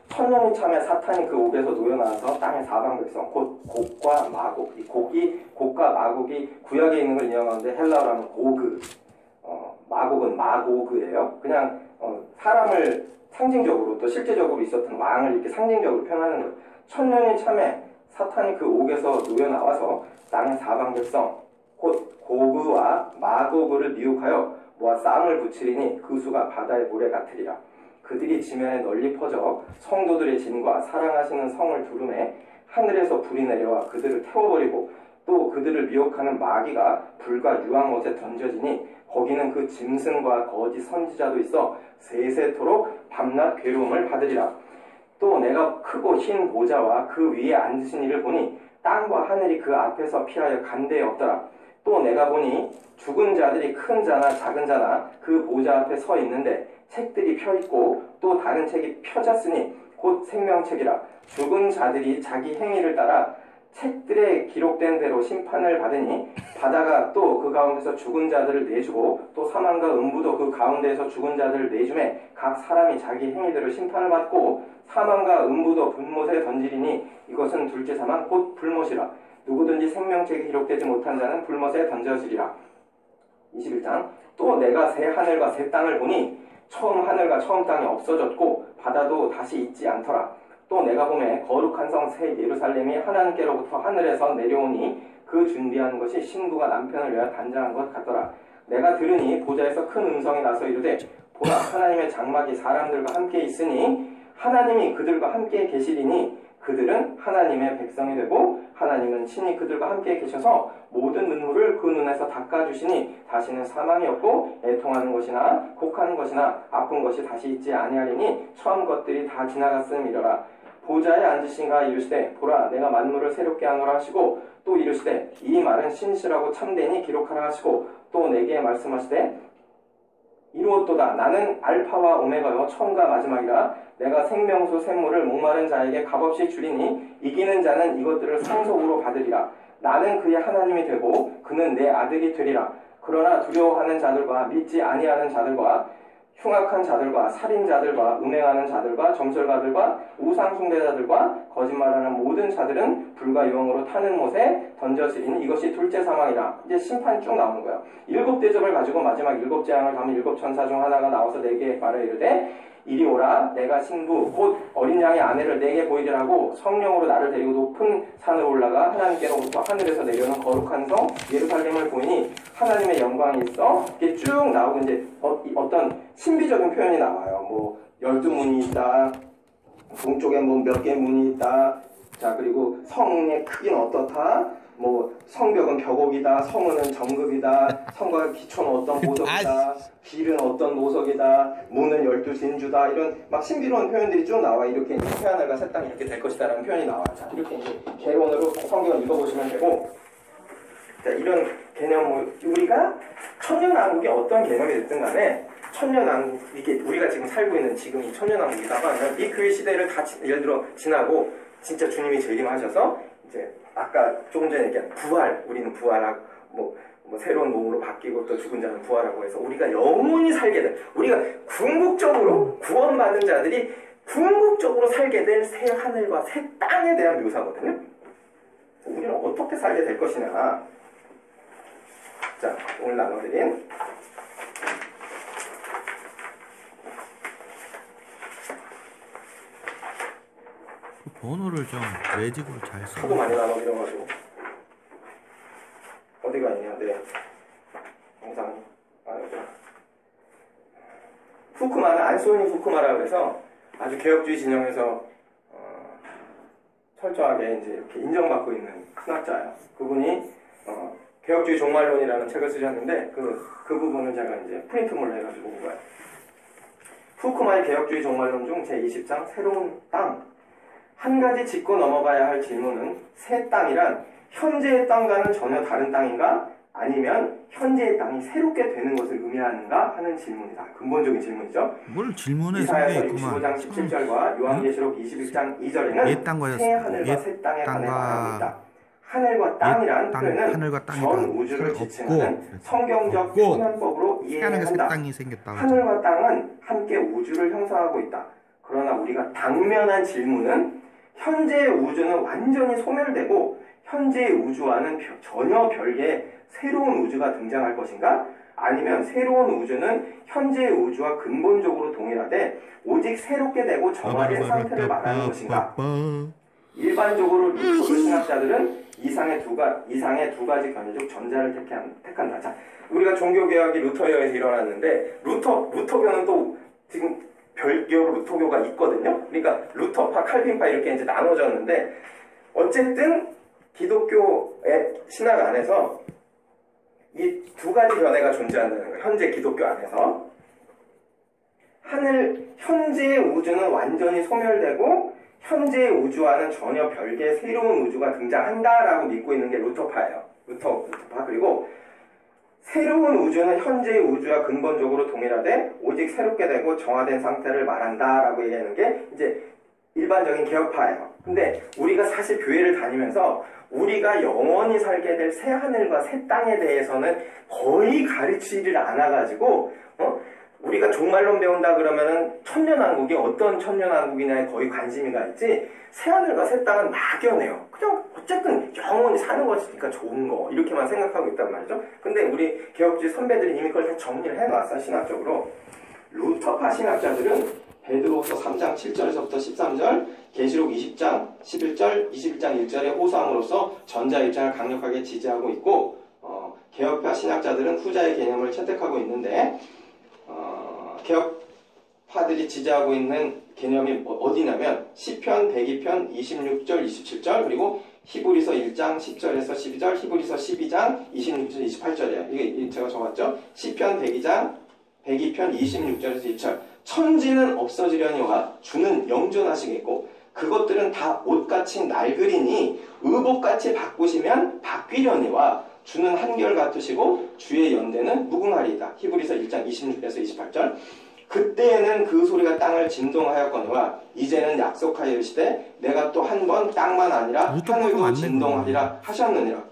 천년이 참에 사탄이 그 옥에서 놓여나와서 땅의 사방 백성 곧 곡과 마곡, 이 곡과 마곡이 구약에 있는 걸 인용하는데 헬라어로 하면 고그, 마곡은 마고그예요. 그냥 사람을 상징적으로 또 실제적으로 있었던 왕을 이렇게 상징적으로 표현하는 거예요. 천년이 참에 사탄이 그 옥에서 놓여나와서 땅의 사방 백성 곧 고그와 마고그를 미혹하여 모아 쌍을 붙이리니 그 수가 바다의 모래 같으리라. 그들이 지면에 널리 퍼져 성도들의 진과 사랑하시는 성을 두름에 하늘에서 불이 내려와 그들을 태워버리고 또 그들을 미혹하는 마귀가 불과 유황못에 던져지니 거기는 그 짐승과 거짓 선지자도 있어 세세토록 밤낮 괴로움을 받으리라. 또 내가 크고 흰 보좌와 그 위에 앉으신 이를 보니 땅과 하늘이 그 앞에서 피하여 간데에 없더라. 또 내가 보니 죽은 자들이 큰 자나 작은 자나 그 보좌 앞에 서 있는데 책들이 펴있고 또 다른 책이 펴졌으니 곧 생명책이라. 죽은 자들이 자기 행위를 따라 책들에 기록된 대로 심판을 받으니 바다가 또 그 가운데서 죽은 자들을 내주고 또 사망과 음부도 그 가운데에서 죽은 자들을 내주매 각 사람이 자기 행위대로 심판을 받고 사망과 음부도 불못에 던지리니 이것은 둘째 사망 곧 불못이라. 누구든지 생명책에 기록되지 못한 자는 불못에 던져지리라. 21장 또 내가 새 하늘과 새 땅을 보니 처음 하늘과 처음 땅이 없어졌고 바다도 다시 있지 않더라. 또 내가 보매 거룩한 성 새 예루살렘이 하나님께로부터 하늘에서 내려오니 그 준비한 것이 신부가 남편을 위하여 단장한 것 같더라. 내가 들으니 보좌에서 큰 음성이 나서 이르되 보라 하나님의 장막이 사람들과 함께 있으니 하나님이 그들과 함께 계시리니 그들은 하나님의 백성이 되고 하나님은 친히 그들과 함께 계셔서 모든 눈물을 그 눈에서 닦아주시니 다시는 사망이 없고 애통하는 것이나 곡하는 것이나 아픈 것이 다시 있지 아니하리니 처음 것들이 다 지나갔음이러라. 보좌에 앉으신가 이르시되 보라 내가 만물을 새롭게 하노라 하시고 또 이르시되 이 말은 신실하고 참되니 기록하라 하시고 또 내게 말씀하시되 이루었도다. 나는 알파와 오메가요 처음과 마지막이라. 내가 생명수 샘물을 목마른 자에게 값없이 주리니 이기는 자는 이것들을 상속으로 받으리라. 나는 그의 하나님이 되고 그는 내 아들이 되리라. 그러나 두려워하는 자들과 믿지 아니하는 자들과 흉악한 자들과 살인자들과 음행하는 자들과 점술가들과 우상숭배자들과 거짓말하는 모든 자들은 불과 유황으로 타는 못에 던져지리니 이것이 둘째 사망이라. 이제 심판이 쭉 나오는 거예요. 7 대접을 가지고 마지막 7 재앙을 담은 7 천사 중 하나가 나와서 내게 말하여 이르되 이리 오라. 내가 신부 곧 어린 양의 아내를 내게 보이리라고 성령으로 나를 데리고 높은 산으로 올라가 하나님께로부터 하늘에서 내려오는 거룩한 성 예루살렘을 보이니 하나님의 영광이 있어. 이게 쭉 나오고 이제 어떤 신비적인 표현이 나와요. 뭐 12문이 있다. 동쪽에 뭐 몇 개의 문이 있다. 자 그리고 성의 크기는 어떻다. 뭐 성벽은 벽옥이다. 성문은 정급이다. 성과 기초는 어떤 보석이다. 길은 어떤 노석이다. 문은 12진주다. 이런 막 신비로운 표현들이 쭉 나와. 이렇게 이제 새하늘과 새 땅이 이렇게 될 것이다 라는 표현이 나와요. 자 이렇게 이제 개론으로 성경을 읽어보시면 되고, 자 이런 개념, 우리가 천년왕국이 어떤 개념이 됐든 간에 천년왕국, 이게 우리가 지금 살고 있는 지금 이 천년왕국이라고 하면 이 교회 시대를 다 예를 들어 지나고 진짜 주님이 재림하셔서 이제 아까 조금 전에 얘기한 부활, 우리는 부활하고 뭐 새로운 몸으로 바뀌고 또 죽은 자는 부활하고 해서 우리가 영원히 살게 될, 우리가 궁극적으로 구원받은 자들이 궁극적으로 살게 될 새 하늘과 새 땅에 대한 묘사거든요. 우리는 어떻게 살게 될 것이냐. 자, 오늘 나눠드린 번호를 좀 매직으로 잘 써. 하도 많이 나눠드려가지고 어디가 있냐? 네, 영상 여기. 후쿠마는 안소니 후쿠마라고 해서 아주 개혁주의 진영에서 철저하게 이제 이렇게 인정받고 있는 큰 학자예요. 그분이 개혁주의 종말론이라는 책을 쓰셨는데 그 부분을 제가 이제 프린트물로 해가지고 온 거예요. 후쿠마의 개혁주의 종말론 중 제20장 새로운 땅. 한 가지 짚고 넘어가야 할 질문은 새 땅이란 현재의 땅과는 전혀 다른 땅인가? 아니면 현재의 땅이 새롭게 되는 것을 의미하는가? 하는 질문이다. 근본적인 질문이죠. 뭘 질문에 이사야서 있구만. 25장 17절과 요한계시록 21장 2절에는 새 하늘과 새 땅에 관해 말하고 있다. 하늘과 땅이란 표현은 하늘과 전 우주를 지칭하는 성경적 표현법으로 이해해야 한다. 하늘과 땅은 함께 우주를 형성하고 있다. 그러나 우리가 당면한 질문은 현재의 우주는 완전히 소멸되고 현재의 우주와는 전혀 별개의 새로운 우주가 등장할 것인가? 아니면 새로운 우주는 현재의 우주와 근본적으로 동일하되 오직 새롭게 되고 정화된 상태를 말하는 것인가? 일반적으로 루터 신학자들은 이상의 두 가지 견해 중 전자를 택한다. 자, 우리가 종교개혁이 루터교에서 일어났는데 루터교는 또 지금 별개로 루터교가 있거든요. 그러니까 루터파, 칼빈파 이렇게 이제 나눠졌는데 어쨌든 기독교의 신학 안에서 이 두 가지 견해가 존재한다는 거예요. 현재 기독교 안에서 현재의 우주는 완전히 소멸되고 현재의 우주와는 전혀 별개의 새로운 우주가 등장한다라고 믿고 있는 게 루터파예요. 루터파. 그리고 새로운 우주는 현재의 우주와 근본적으로 동일하되 오직 새롭게 되고 정화된 상태를 말한다라고 얘기하는 게 이제 일반적인 개혁파예요. 근데 우리가 사실 교회를 다니면서 우리가 영원히 살게 될 새 하늘과 새 땅에 대해서는 거의 가르치지를 않아가지고 우리가 종말론 배운다 그러면은 천년왕국이 어떤 천년왕국이냐에 거의 관심이 가 있지 새하늘과 새 땅은 막연해요. 그냥 어쨌든 영원히 사는 것이니까 좋은 거 이렇게만 생각하고 있단 말이죠. 근데 우리 개혁주의 선배들이 이미 그걸 다 정리를 해놨어. 신학적으로. 루터파 신학자들은 베드로서 3장 7절에서부터 13절, 계시록 20장 11절, 21장 1절에 호소함으로써 전자 입장을 강력하게 지지하고 있고 개혁파 신학자들은 후자의 개념을 채택하고 있는데 개혁파들이 지지하고 있는 개념이 어디냐면 시편 102편 26절 27절 그리고 히브리서 1장 10절에서 12절 히브리서 12장 26절 28절이에요. 이게 제가 적었죠. 시편 102편 26절에서 27절 천지는 없어지려니와 주는 영존하시겠고 그것들은 다 옷같이 낡으리니 의복같이 바꾸시면 바뀌려니와 주는 한결같으시고 주의 연대는 무궁하리이다. 히브리서 1장 26에서 28절 그때에는 그 소리가 땅을 진동하였거니와 이제는 약속하여 이르시되 내가 또 한 번 땅만 아니라 하늘도 진동하리라 하셨느니라.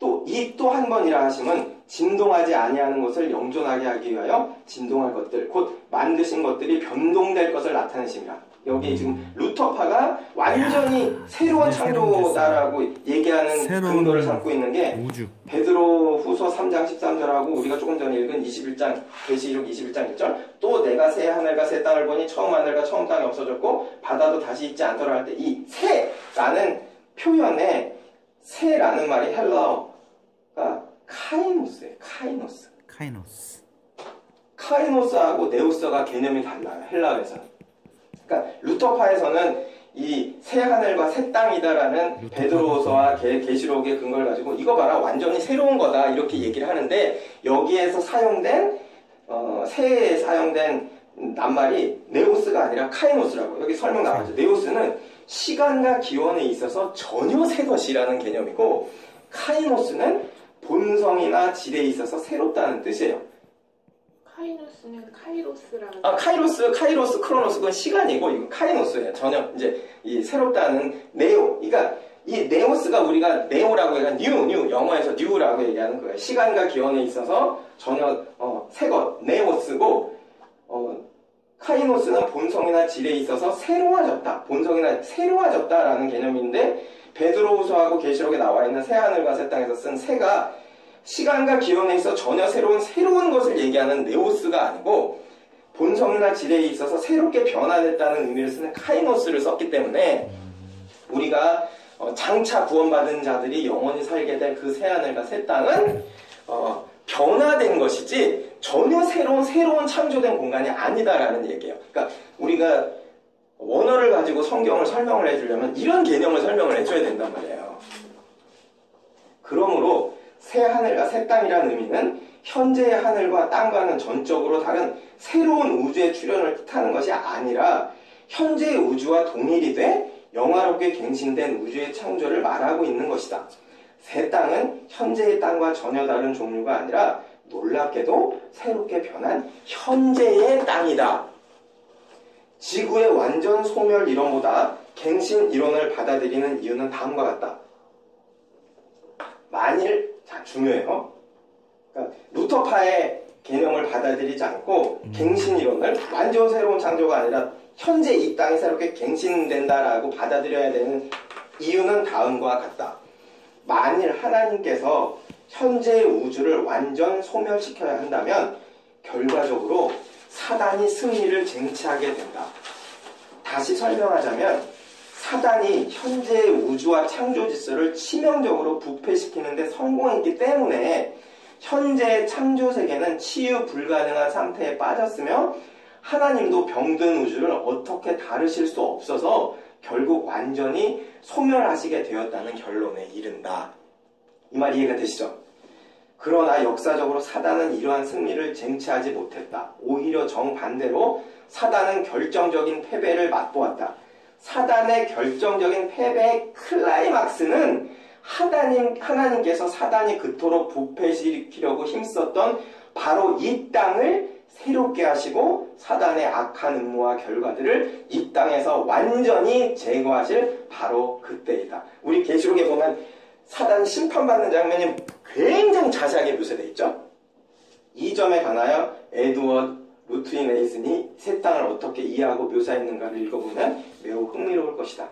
또 이 또 한 번이라 하심은 진동하지 아니하는 것을 영존하게 하기 위하여 진동할 것들 곧 만드신 것들이 변동될 것을 나타내십니다. 여기 지금 루터파가 완전히 새로운 창조다라고 얘기하는 근거를 삼고 있는 게 우주. 베드로 후서 3장 13절하고 우리가 조금 전에 읽은 21장 계시록 21장 1절 또 내가 새 하늘과 새 땅을 보니 처음 하늘과 처음 땅이 없어졌고 바다도 다시 있지 않더라 할 때 이 새라는 표현에 새라는 말이 헬라어가 카이노스예요. 카이노스하고 네우스가 개념이 달라요. 헬라어에서는. 그러니까 루터파에서는 이 새 하늘과 새 땅이다라는 베드로서와 계시록의 근거를 가지고 이거 봐라 완전히 새로운 거다 이렇게 얘기를 하는데 여기에서 사용된 새에 사용된 낱말이 네오스가 아니라 카이노스라고 여기 설명 나왔죠. 네오스는 시간과 기원에 있어서 전혀 새 것이라는 개념이고 카이노스는 본성이나 질에 있어서 새롭다는 뜻이에요. 카이노스는 카이로스라는. 카이로스, 크로노스 그건 시간이고 이거 카이노스예요. 전혀 이제 이 새롭다는 네오. 그러니까 이 네오스가 우리가 네오라고 해가 뉴 영어에서 뉴라고 얘기하는 거예요. 시간과 기원에 있어서 전혀 새것 네오스고 카이노스는 본성이나 질에 있어서 새로워졌다. 본성이나 새로워졌다라는 개념인데 베드로후서하고 계시록에 나와 있는 새 하늘과 새 땅에서 쓴 새가 시간과 기원에 있어 전혀 새로운 것을 얘기하는 네오스가 아니고 본성이나 지레에 있어서 새롭게 변화됐다는 의미를 쓰는 카이노스를 썼기 때문에 우리가 장차 구원받은 자들이 영원히 살게 될 그 새하늘과 새 땅은 변화된 것이지 전혀 새로운 창조된 공간이 아니다라는 얘기예요. 그러니까 우리가 원어를 가지고 성경을 설명을 해주려면 이런 개념을 설명을 해줘야 된단 말이에요. 그러므로 새 하늘과 새 땅이라는 의미는 현재의 하늘과 땅과는 전적으로 다른 새로운 우주의 출현을 뜻하는 것이 아니라 현재의 우주와 동일이 돼 영화롭게 갱신된 우주의 창조를 말하고 있는 것이다. 새 땅은 현재의 땅과 전혀 다른 종류가 아니라 놀랍게도 새롭게 변한 현재의 땅이다. 지구의 완전 소멸 이론보다 갱신 이론을 받아들이는 이유는 다음과 같다. 만일, 자, 중요해요. 그러니까 루터파의 개념을 받아들이지 않고 갱신 이론을 완전 새로운 창조가 아니라 현재 이 땅이 새롭게 갱신된다라고 받아들여야 되는 이유는 다음과 같다. 만일 하나님께서 현재의 우주를 완전 소멸시켜야 한다면 결과적으로 사단이 승리를 쟁취하게 된다. 다시 설명하자면 사단이 현재의 우주와 창조 질서를 치명적으로 부패시키는 데 성공했기 때문에 현재의 창조 세계는 치유 불가능한 상태에 빠졌으며 하나님도 병든 우주를 어떻게 다루실 수 없어서 결국 완전히 소멸하시게 되었다는 결론에 이른다. 이 말 이해가 되시죠? 그러나 역사적으로 사단은 이러한 승리를 쟁취하지 못했다. 오히려 정반대로 사단은 결정적인 패배를 맛보았다. 사단의 결정적인 패배의 클라이막스는 하나님께서 사단이 그토록 부패시키려고 힘썼던 바로 이 땅을 새롭게 하시고 사단의 악한 음모와 결과들을 이 땅에서 완전히 제거하실 바로 그때이다. 우리 계시록에 보면 사단이 심판받는 장면이 굉장히 자세하게 묘사되어 있죠. 이 점에 관하여 에드워드 루트윈 에이슨이 새 땅을 어떻게 이해하고 묘사했는가를 읽어보면 매우 흥미로울 것이다.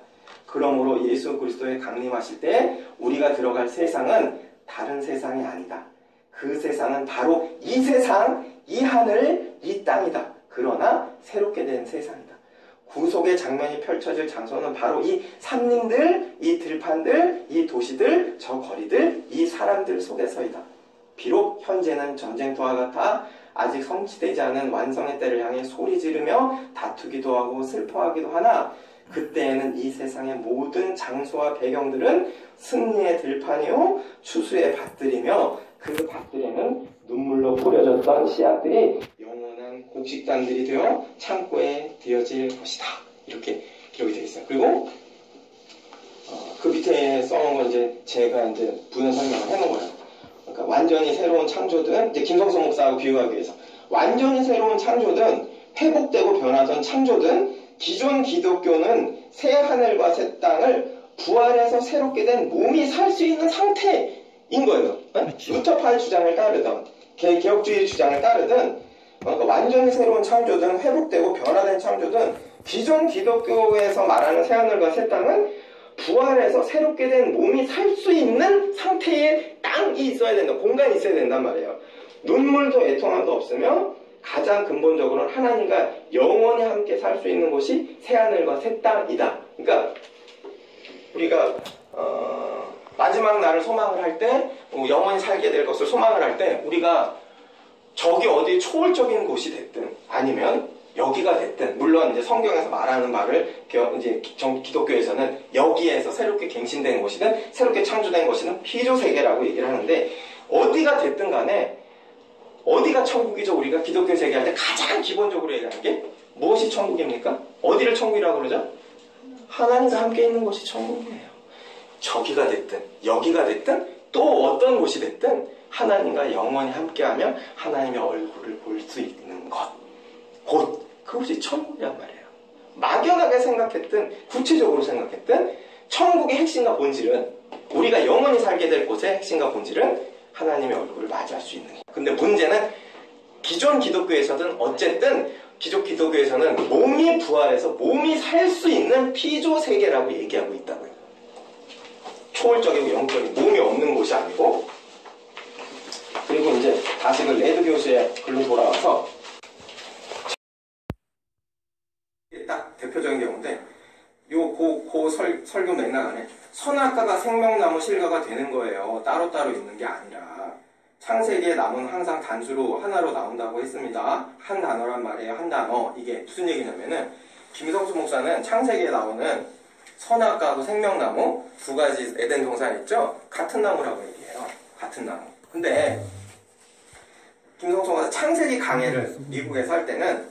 그러므로 예수 그리스도의 강림하실 때 우리가 들어갈 세상은 다른 세상이 아니다. 그 세상은 바로 이 세상, 이 하늘, 이 땅이다. 그러나 새롭게 된 세상이다. 구속의 장면이 펼쳐질 장소는 바로 이 산림들, 이 들판들, 이 도시들, 저 거리들, 이 사람들 속에서이다. 비록 현재는 전쟁터와 같아 아직 성취되지 않은 완성의 때를 향해 소리 지르며 다투기도 하고 슬퍼하기도 하나 그때에는 이 세상의 모든 장소와 배경들은 승리의 들판이요 추수의 밭들이며 그 밭들에는 눈물로 뿌려졌던 씨앗들이 영원한 곡식단들이 되어 창고에 되어질 것이다. 이렇게 기록이 되어 있어요. 그리고 그 밑에 써놓은 건 이제 제가 이제 부연 설명을 해놓은 거예요. 그러니까 완전히 새로운 창조든 이제 김성수 목사하고 비유하기 위해서 완전히 새로운 창조든 회복되고 변하던 창조든 기존 기독교는 새 하늘과 새 땅을 부활해서 새롭게 된 몸이 살 수 있는 상태인 거예요. 루터파의 주장을 따르든 개혁주의 주장을 따르든 그러니까 완전히 새로운 창조든 회복되고 변화된 창조든 기존 기독교에서 말하는 새 하늘과 새 땅은 부활해서 새롭게 된 몸이 살 수 있는 상태의 땅이 있어야 된다. 공간이 있어야 된단 말이에요. 눈물도 애통함도 없으며 가장 근본적으로는 하나님과 영원히 함께 살 수 있는 곳이 새하늘과 새 땅이다. 그러니까 우리가 마지막 날을 소망을 할 때 영원히 살게 될 것을 소망을 할 때 우리가 저기 어디 초월적인 곳이 됐든 아니면 여기가 됐든 물론 이제 성경에서 말하는 바를 이제 기독교에서는 여기에서 새롭게 갱신된 곳이든 새롭게 창조된 곳이든 피조세계라고 얘기를 하는데 어디가 됐든 간에 어디가 천국이죠? 우리가 기독교 세계할 때 가장 기본적으로 얘기하는 게 무엇이 천국입니까? 어디를 천국이라고 그러죠? 하나님과 함께 있는 곳이 천국이에요. 저기가 됐든 여기가 됐든 또 어떤 곳이 됐든 하나님과 영원히 함께하며 하나님의 얼굴을 볼 수 있는 것 곧 그것이 천국이란 말이에요. 막연하게 생각했든 구체적으로 생각했든 천국의 핵심과 본질은 우리가 영원히 살게 될 곳의 핵심과 본질은 하나님의 얼굴을 맞이할 수 있는 거예요. 근데 문제는 기존 기독교에서는 어쨌든 기존 기독교에서는 몸이 부활해서 몸이 살 수 있는 피조 세계라고 얘기하고 있다고요. 초월적이고 영적인 몸이 없는 곳이 아니고 그리고 이제 다시 그 레드 교수의 글로 돌아와서 이게 딱 대표적인 경우인데 설교 맥락 안에 선악과가 생명나무 실과가 되는 거예요. 따로따로 있는 게 아니라. 창세기의 나무는 항상 단수로 하나로 나온다고 했습니다. 한 단어란 말이에요. 한 단어. 이게 무슨 얘기냐면은 김성수 목사는 창세기에 나오는 선악과하고 생명나무 두 가지 에덴 동산 있죠? 같은 나무라고 얘기해요. 같은 나무. 근데 김성수 목사 창세기 강해를 미국에서 할 때는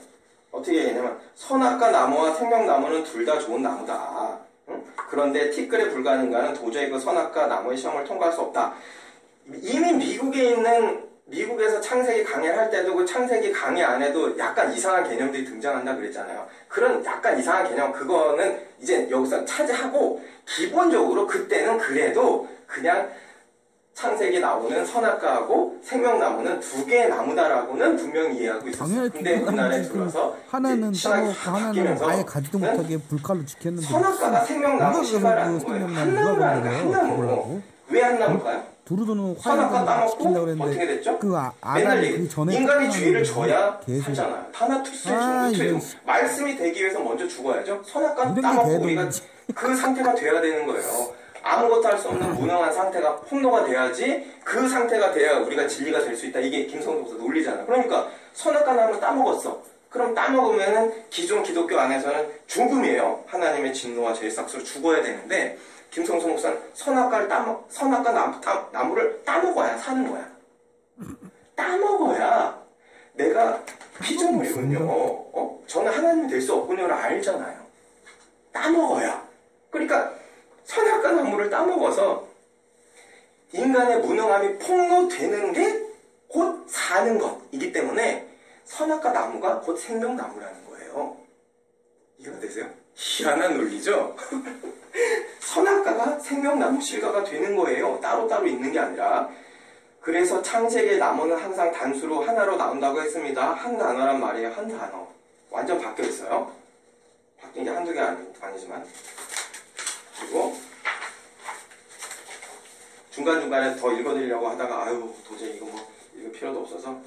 어떻게 얘기냐면 선악과 나무와 생명나무는 둘 다 좋은 나무다. 응? 그런데 티끌에 불과한 인간은 도저히 그 선악과 나무의 시험을 통과할 수 없다. 이미 미국에서 창세기 강해를 할 때도 그 창세기 강해 안에도 약간 이상한 개념들이 등장한다 그랬잖아요. 그런 약간 이상한 개념 그거는 이제 여기서 차지하고 기본적으로 그때는 그래도 그냥 창세기 나오는 선악과하고 생명나무는 두 개의 나무다라고는 분명히 이해하고 있었어요. 근데 우리나라에 들어서 하나는 신학이 따먹고 하나는 아예 가지도 못하게 불칼로 지켰는데 선악과가 생명나무 실과라는 그 거예요. 생명나무 한 나무라는 누가 한 나무. 왜 한 나무일까요? 두루두루 선악과 화해를 시킨다고 따먹고 그랬는데 어떻게 됐죠? 그 맨날 그 얘기 전에 인간이 죄를 져야 계속 살잖아요. 타나투스의 아, 중부투의 이거 말씀이 되기 위해서 먼저 죽어야죠. 선악과 이런 게 따먹고 돼도 우리가 문제. 그 상태가 돼야 되는 거예요. 아무것도 할 수 없는 무능한 상태가 폭로가 돼야지 그 상태가 돼야 우리가 진리가 될 수 있다. 이게 김성수 목사 논리잖아. 그러니까 선악과 나무를 따먹었어. 그럼 따먹으면은 기존 기독교 안에서는 죽음이에요. 하나님의 진노와 죄의 삭스로 죽어야 되는데 김성수 목사는 선악과 나무를 따먹어야 사는 거야. 따먹어야 내가 피조물이군요. 저는 하나님이 될 수 없군요를 알잖아요. 따먹어야. 그러니까 선악과 나무를 따먹어서 인간의 무능함이 폭로되는 게 곧 사는 것이기 때문에 선악과 나무가 곧 생명나무라는 거예요. 이해가 되세요? 희한한 논리죠? 선악과가 생명나무 실과가 되는 거예요. 따로따로 있는 게 아니라. 그래서 창세기의 나무는 항상 단수로 하나로 나온다고 했습니다. 한 단어란 말이에요. 한 단어. 완전 바뀌어 있어요. 바뀐 게 한두 개 아니지만. 그리고 중간중간에 더 읽어드리려고 하다가 아유 도저히 이거 읽을 필요도 없어서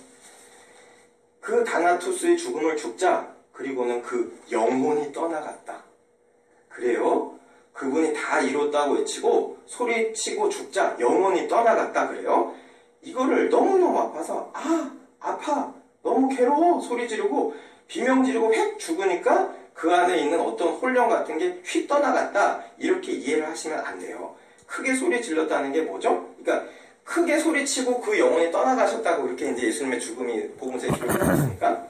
그 다나투스의 죽음을 죽자 그리고는 그 영혼이 떠나갔다. 그래요. 그분이 다 이뤘다고 외치고 소리치고 죽자 영혼이 떠나갔다 그래요. 이거를 너무너무 아파서 아파 너무 괴로워 소리 지르고 비명 지르고 휙 죽으니까 그 안에 있는 어떤 혼령 같은 게 휙 떠나갔다 이렇게 이해를 하시면 안 돼요. 크게 소리 질렀다는 게 뭐죠? 그러니까 크게 소리치고 그 영혼이 떠나가셨다고 이렇게 이제 예수님의 죽음이 복음서에 기록이 나왔으니까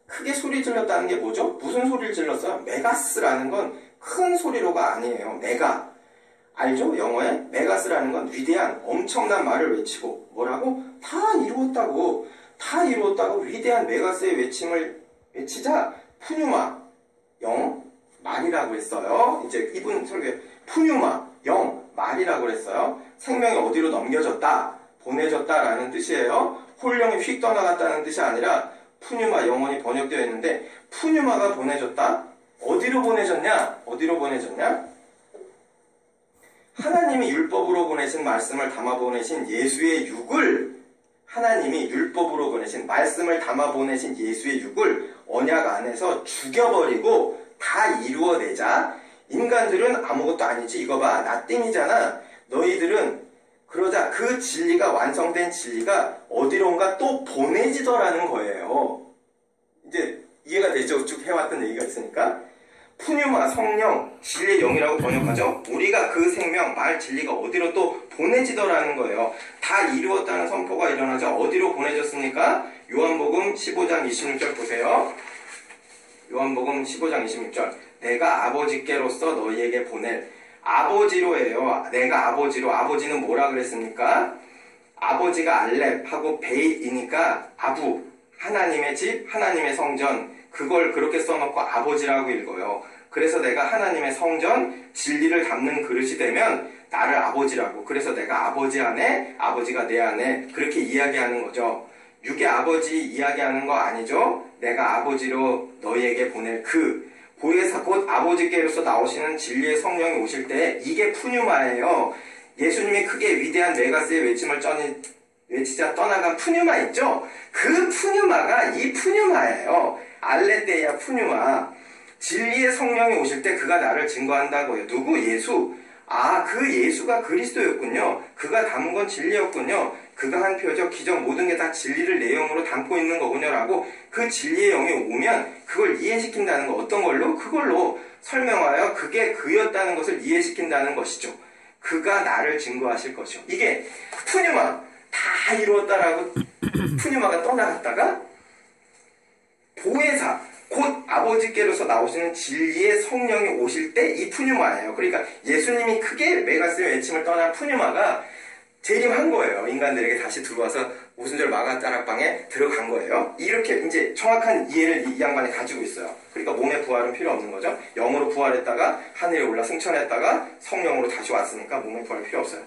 크게 소리 질렀다는 게 뭐죠? 무슨 소리를 질렀어요? 메가스라는 건 큰 소리로가 아니에요. 메가 알죠? 영어에 메가스라는 건 위대한 엄청난 말을 외치고 뭐라고? 다 이루었다고 위대한 메가스의 외침을 외치자 푸뉴마 영 말이라고 했어요. 이제 이분 설교에 푸뉴마 영 말이라고 했어요. 생명이 어디로 넘겨졌다 보내졌다라는 뜻이에요. 홀령이 휙 떠나갔다는 뜻이 아니라 푸뉴마 영혼이 번역되어 있는데 푸뉴마가 보내졌다. 어디로 보내졌냐? 하나님이 율법으로 보내신 말씀을 담아 보내신 예수의 육을 하나님이 율법으로 보내신 말씀을 담아 보내신 예수의 육을 언약 안에서 죽여버리고 다 이루어내자 인간들은 아무것도 아니지 이거 봐 나띵이잖아 너희들은 그러자 그 진리가 완성된 진리가 어디론가 또 보내지더라는 거예요. 이제 이해가 되죠? 쭉 해왔던 얘기가 있으니까 푸뉴마 성령 진리의 영이라고 번역하죠. 우리가 그 생명 말 진리가 어디로 또 보내지더라는 거예요. 다 이루었다는 선포가 일어나자 어디로 보내졌습니까? 요한복음 15장 26절 보세요. 요한복음 15장 26절 내가 아버지께로서 너희에게 보낼 아버지로예요. 내가 아버지로 아버지는 뭐라 그랬습니까? 아버지가 알렙하고 베이이니까 아부 하나님의 집 하나님의 성전 그걸 그렇게 써놓고 아버지라고 읽어요. 그래서 내가 하나님의 성전 진리를 담는 그릇이 되면 나를 아버지라고 그래서 내가 아버지 안에 아버지가 내 안에 그렇게 이야기하는 거죠. 육의 아버지 이야기하는 거 아니죠. 내가 아버지로 너희에게 보낼 그 보혜사 곧 아버지께로서 나오시는 진리의 성령이 오실 때 이게 푸뉴마예요. 예수님이 크게 위대한 메가스의 외침을 외치자 떠나간 푸뉴마 있죠? 그 푸뉴마가 이 푸뉴마예요. 알레데이아 푸뉴마. 진리의 성령이 오실 때 그가 나를 증거한다고요. 누구? 예수. 아, 그 예수가 그리스도였군요. 그가 담은 건 진리였군요. 그가 한 표적, 기적 모든 게 다 진리를 내용으로 담고 있는 거군요. 라고 그 진리의 영이 오면 그걸 이해시킨다는 거 어떤 걸로? 그걸로 설명하여 그게 그였다는 것을 이해시킨다는 것이죠. 그가 나를 증거하실 것이요. 이게 푸뉴마 다 이루었다라고 푸뉴마가 떠나갔다가 보혜사 곧 아버지께로서 나오시는 진리의 성령이 오실 때 이 푸뉴마예요. 그러니까 예수님이 크게 메가스의 외침을 떠난 푸뉴마가 재림한 거예요. 인간들에게 다시 들어와서 오순절 마가다락방에 들어간 거예요. 이렇게 이제 정확한 이해를 이 양반이 가지고 있어요. 그러니까 몸의 부활은 필요 없는 거죠. 영으로 부활했다가 하늘에 올라 승천했다가 성령으로 다시 왔으니까 몸의 부활 필요 없어요.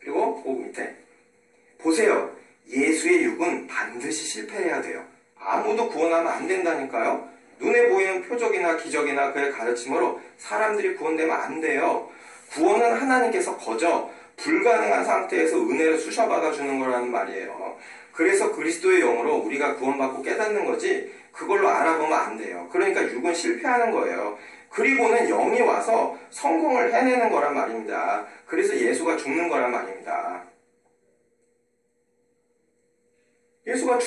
그리고 그 밑에 보세요. 예수의 육은 반드시 실패해야 돼요. 아무도 구원하면 안 된다니까요. 눈에 보이는 표적이나 기적이나 그의 가르침으로 사람들이 구원되면 안 돼요. 구원은 하나님께서 거저 불가능한 상태에서 은혜를 쑤셔받아 주는 거라는 말이에요. 그래서 그리스도의 영으로 우리가 구원받고 깨닫는 거지 그걸로 알아보면 안 돼요. 그러니까 육은 실패하는 거예요. 그리고는 영이 와서 성공을 해내는 거란 말입니다. 그래서 예수가 죽는 거란 말입니다. 예수가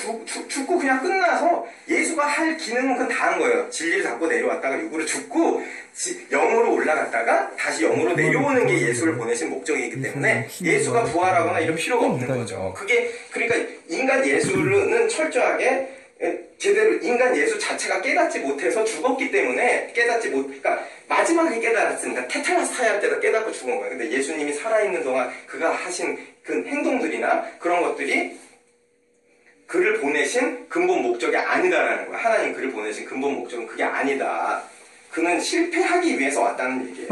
죽고 그냥 끝나서 예수가 할 기능은 그건 다 한 거예요. 진리를 잡고 내려왔다가 육으로 죽고 영으로 올라갔다가 다시 영으로 내려오는 게 예수를 보내신 목적이기 때문에 예수가 부활하거나 이런 필요가 없는 거죠. 그게 그러니까 인간 예수는 철저하게 제대로 인간 예수 자체가 깨닫지 못해서 죽었기 때문에 그러니까 마지막에 깨달았으니까 테텔라스타이아 때도 깨닫고 죽은 거예요. 근데 예수님이 살아있는 동안 그가 하신 그 행동들이나 그런 것들이 그를 보내신 근본 목적이 아니다라는 거야. 하나님 그를 보내신 근본 목적은 그게 아니다. 그는 실패하기 위해서 왔다는 얘기예요.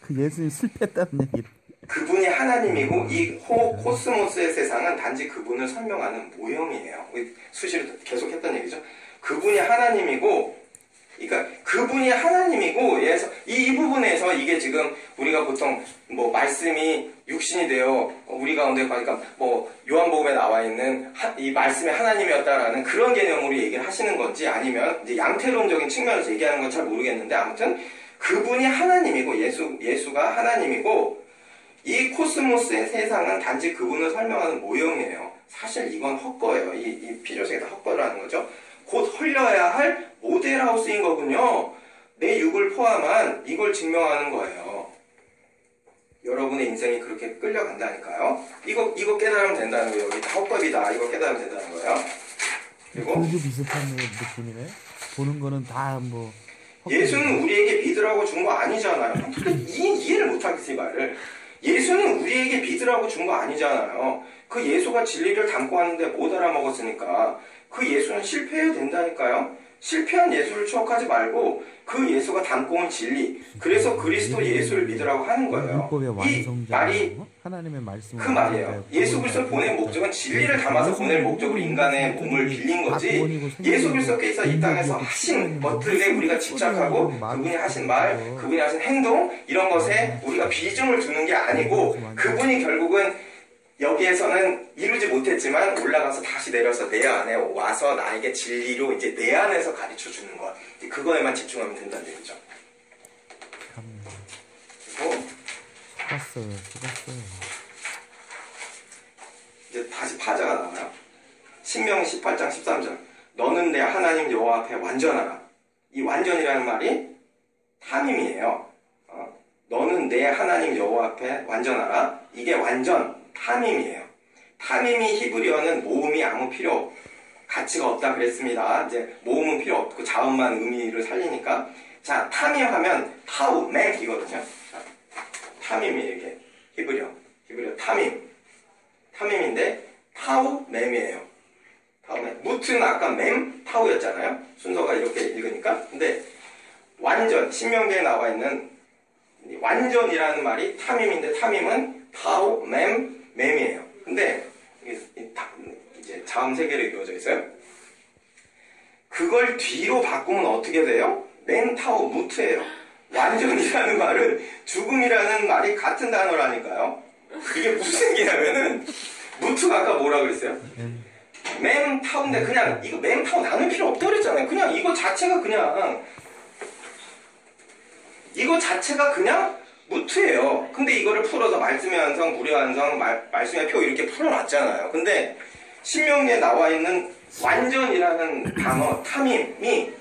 그 예수님 실패했다는 얘기. 그분이 하나님이고 이 코스모스의 세상은 단지 그분을 설명하는 모형이에요. 수시로 계속 했던 얘기죠. 그분이 하나님이고 그러니까 그분이 하나님이고 이 부분에서 이게 지금 우리가 보통 뭐 말씀이 육신이 되어 우리 가운데 가니까 뭐 요한복음에 나와 있는 이 말씀이 하나님이었다라는 그런 개념으로 얘기를 하시는 건지 아니면 이제 양태론적인 측면에서 얘기하는 건 잘 모르겠는데 아무튼 그분이 하나님이고 예수가 하나님이고 이 코스모스의 세상은 단지 그분을 설명하는 모형이에요. 사실 이건 헛거예요. 이 필요성이 다 헛거라는 거죠. 곧 헐려야 할 모델하우스인 거군요. 내 육을 포함한 이걸 증명하는 거예요. 여러분의 인생이 그렇게 끌려간다니까요. 이거 깨달으면 된다는 거예요. 여기 다 헛밥이다. 이거 깨달으면 된다는 거예요. 그리고 불교 비슷한 느낌이네. 보는 거는 다 뭐. 예수는 우리에게 믿으라고 준 거 아니잖아요. 이해를 못하겠어요, 이 말을. 예수는 우리에게 믿으라고 준 거 아니잖아요. 그 예수가 진리를 담고 왔는데 못 알아먹었으니까 그 예수는 실패해야 된다니까요. 실패한 예수를 추억하지 말고 그 예수가 담고 온 진리, 그래서 그리스도 예수를 믿으라고 하는 거예요. 이 말이 하나님의 말씀 그 말이에요. 예수 그리스도를 보낸 목적은 진리를 담아서 보낼 목적으로 인간의 몸을 빌린 거지. 예수 그리스도께서 이 땅에서 하신 것들에 우리가 집착하고 그분이 하신 말, 그분이 하신 행동 이런 것에 우리가 비중을 두는 게 아니고 그분이 결국은 여기에서는 이루지 못했지만 올라가서 다시 내려서 내 안에 와서 나에게 진리로 이제 내 안에서 가르쳐 주는 것. 그거에만 집중하면 된다는 얘기죠. 그리고 속았어요. 이제 다시 파자가 나와요. 신명기 18장 13절. 너는 내 하나님 여호와 앞에 완전하라. 이 완전이라는 말이 탐임이에요. 너는 내 하나님 여호와 앞에 완전하라. 이게 완전. 탐임이에요. 탐임이 히브리어는 모음이 아무 가치가 없다 그랬습니다. 이제 모음은 필요 없고 자음만 의미를 살리니까. 자, 탐임하면 타우, 맴이거든요. 탐임이에요, 이게. 히브리어 탐임. 탐임인데 타우, 맴이에요. 타우, 맴. 무트는 아까 맴, 타우였잖아요. 순서가 이렇게 읽으니까. 근데 완전, 신명기에 나와 있는 완전이라는 말이 탐임인데 탐임은 타우, 맴이에요. 근데 이제 자음 세 개로 이루어져 있어요. 그걸 뒤로 바꾸면 어떻게 돼요? 맹타우 무트예요. 완전이라는 말은 죽음이라는 말이 같은 단어라니까요. 이게 무슨 얘기냐면은 무트가 아까 뭐라 그랬어요? 엠. 맴타우인데 그냥 이거 맴타우 나눌 필요 없다 그랬잖아요. 그냥 이거 자체가 그냥 무트예요. 근데 이거를 풀어서 말씀의 완성, 무의 완성, 말씀의 표 이렇게 풀어놨잖아요. 근데 신명기에 나와 있는 완전이라는 단어, 탐임이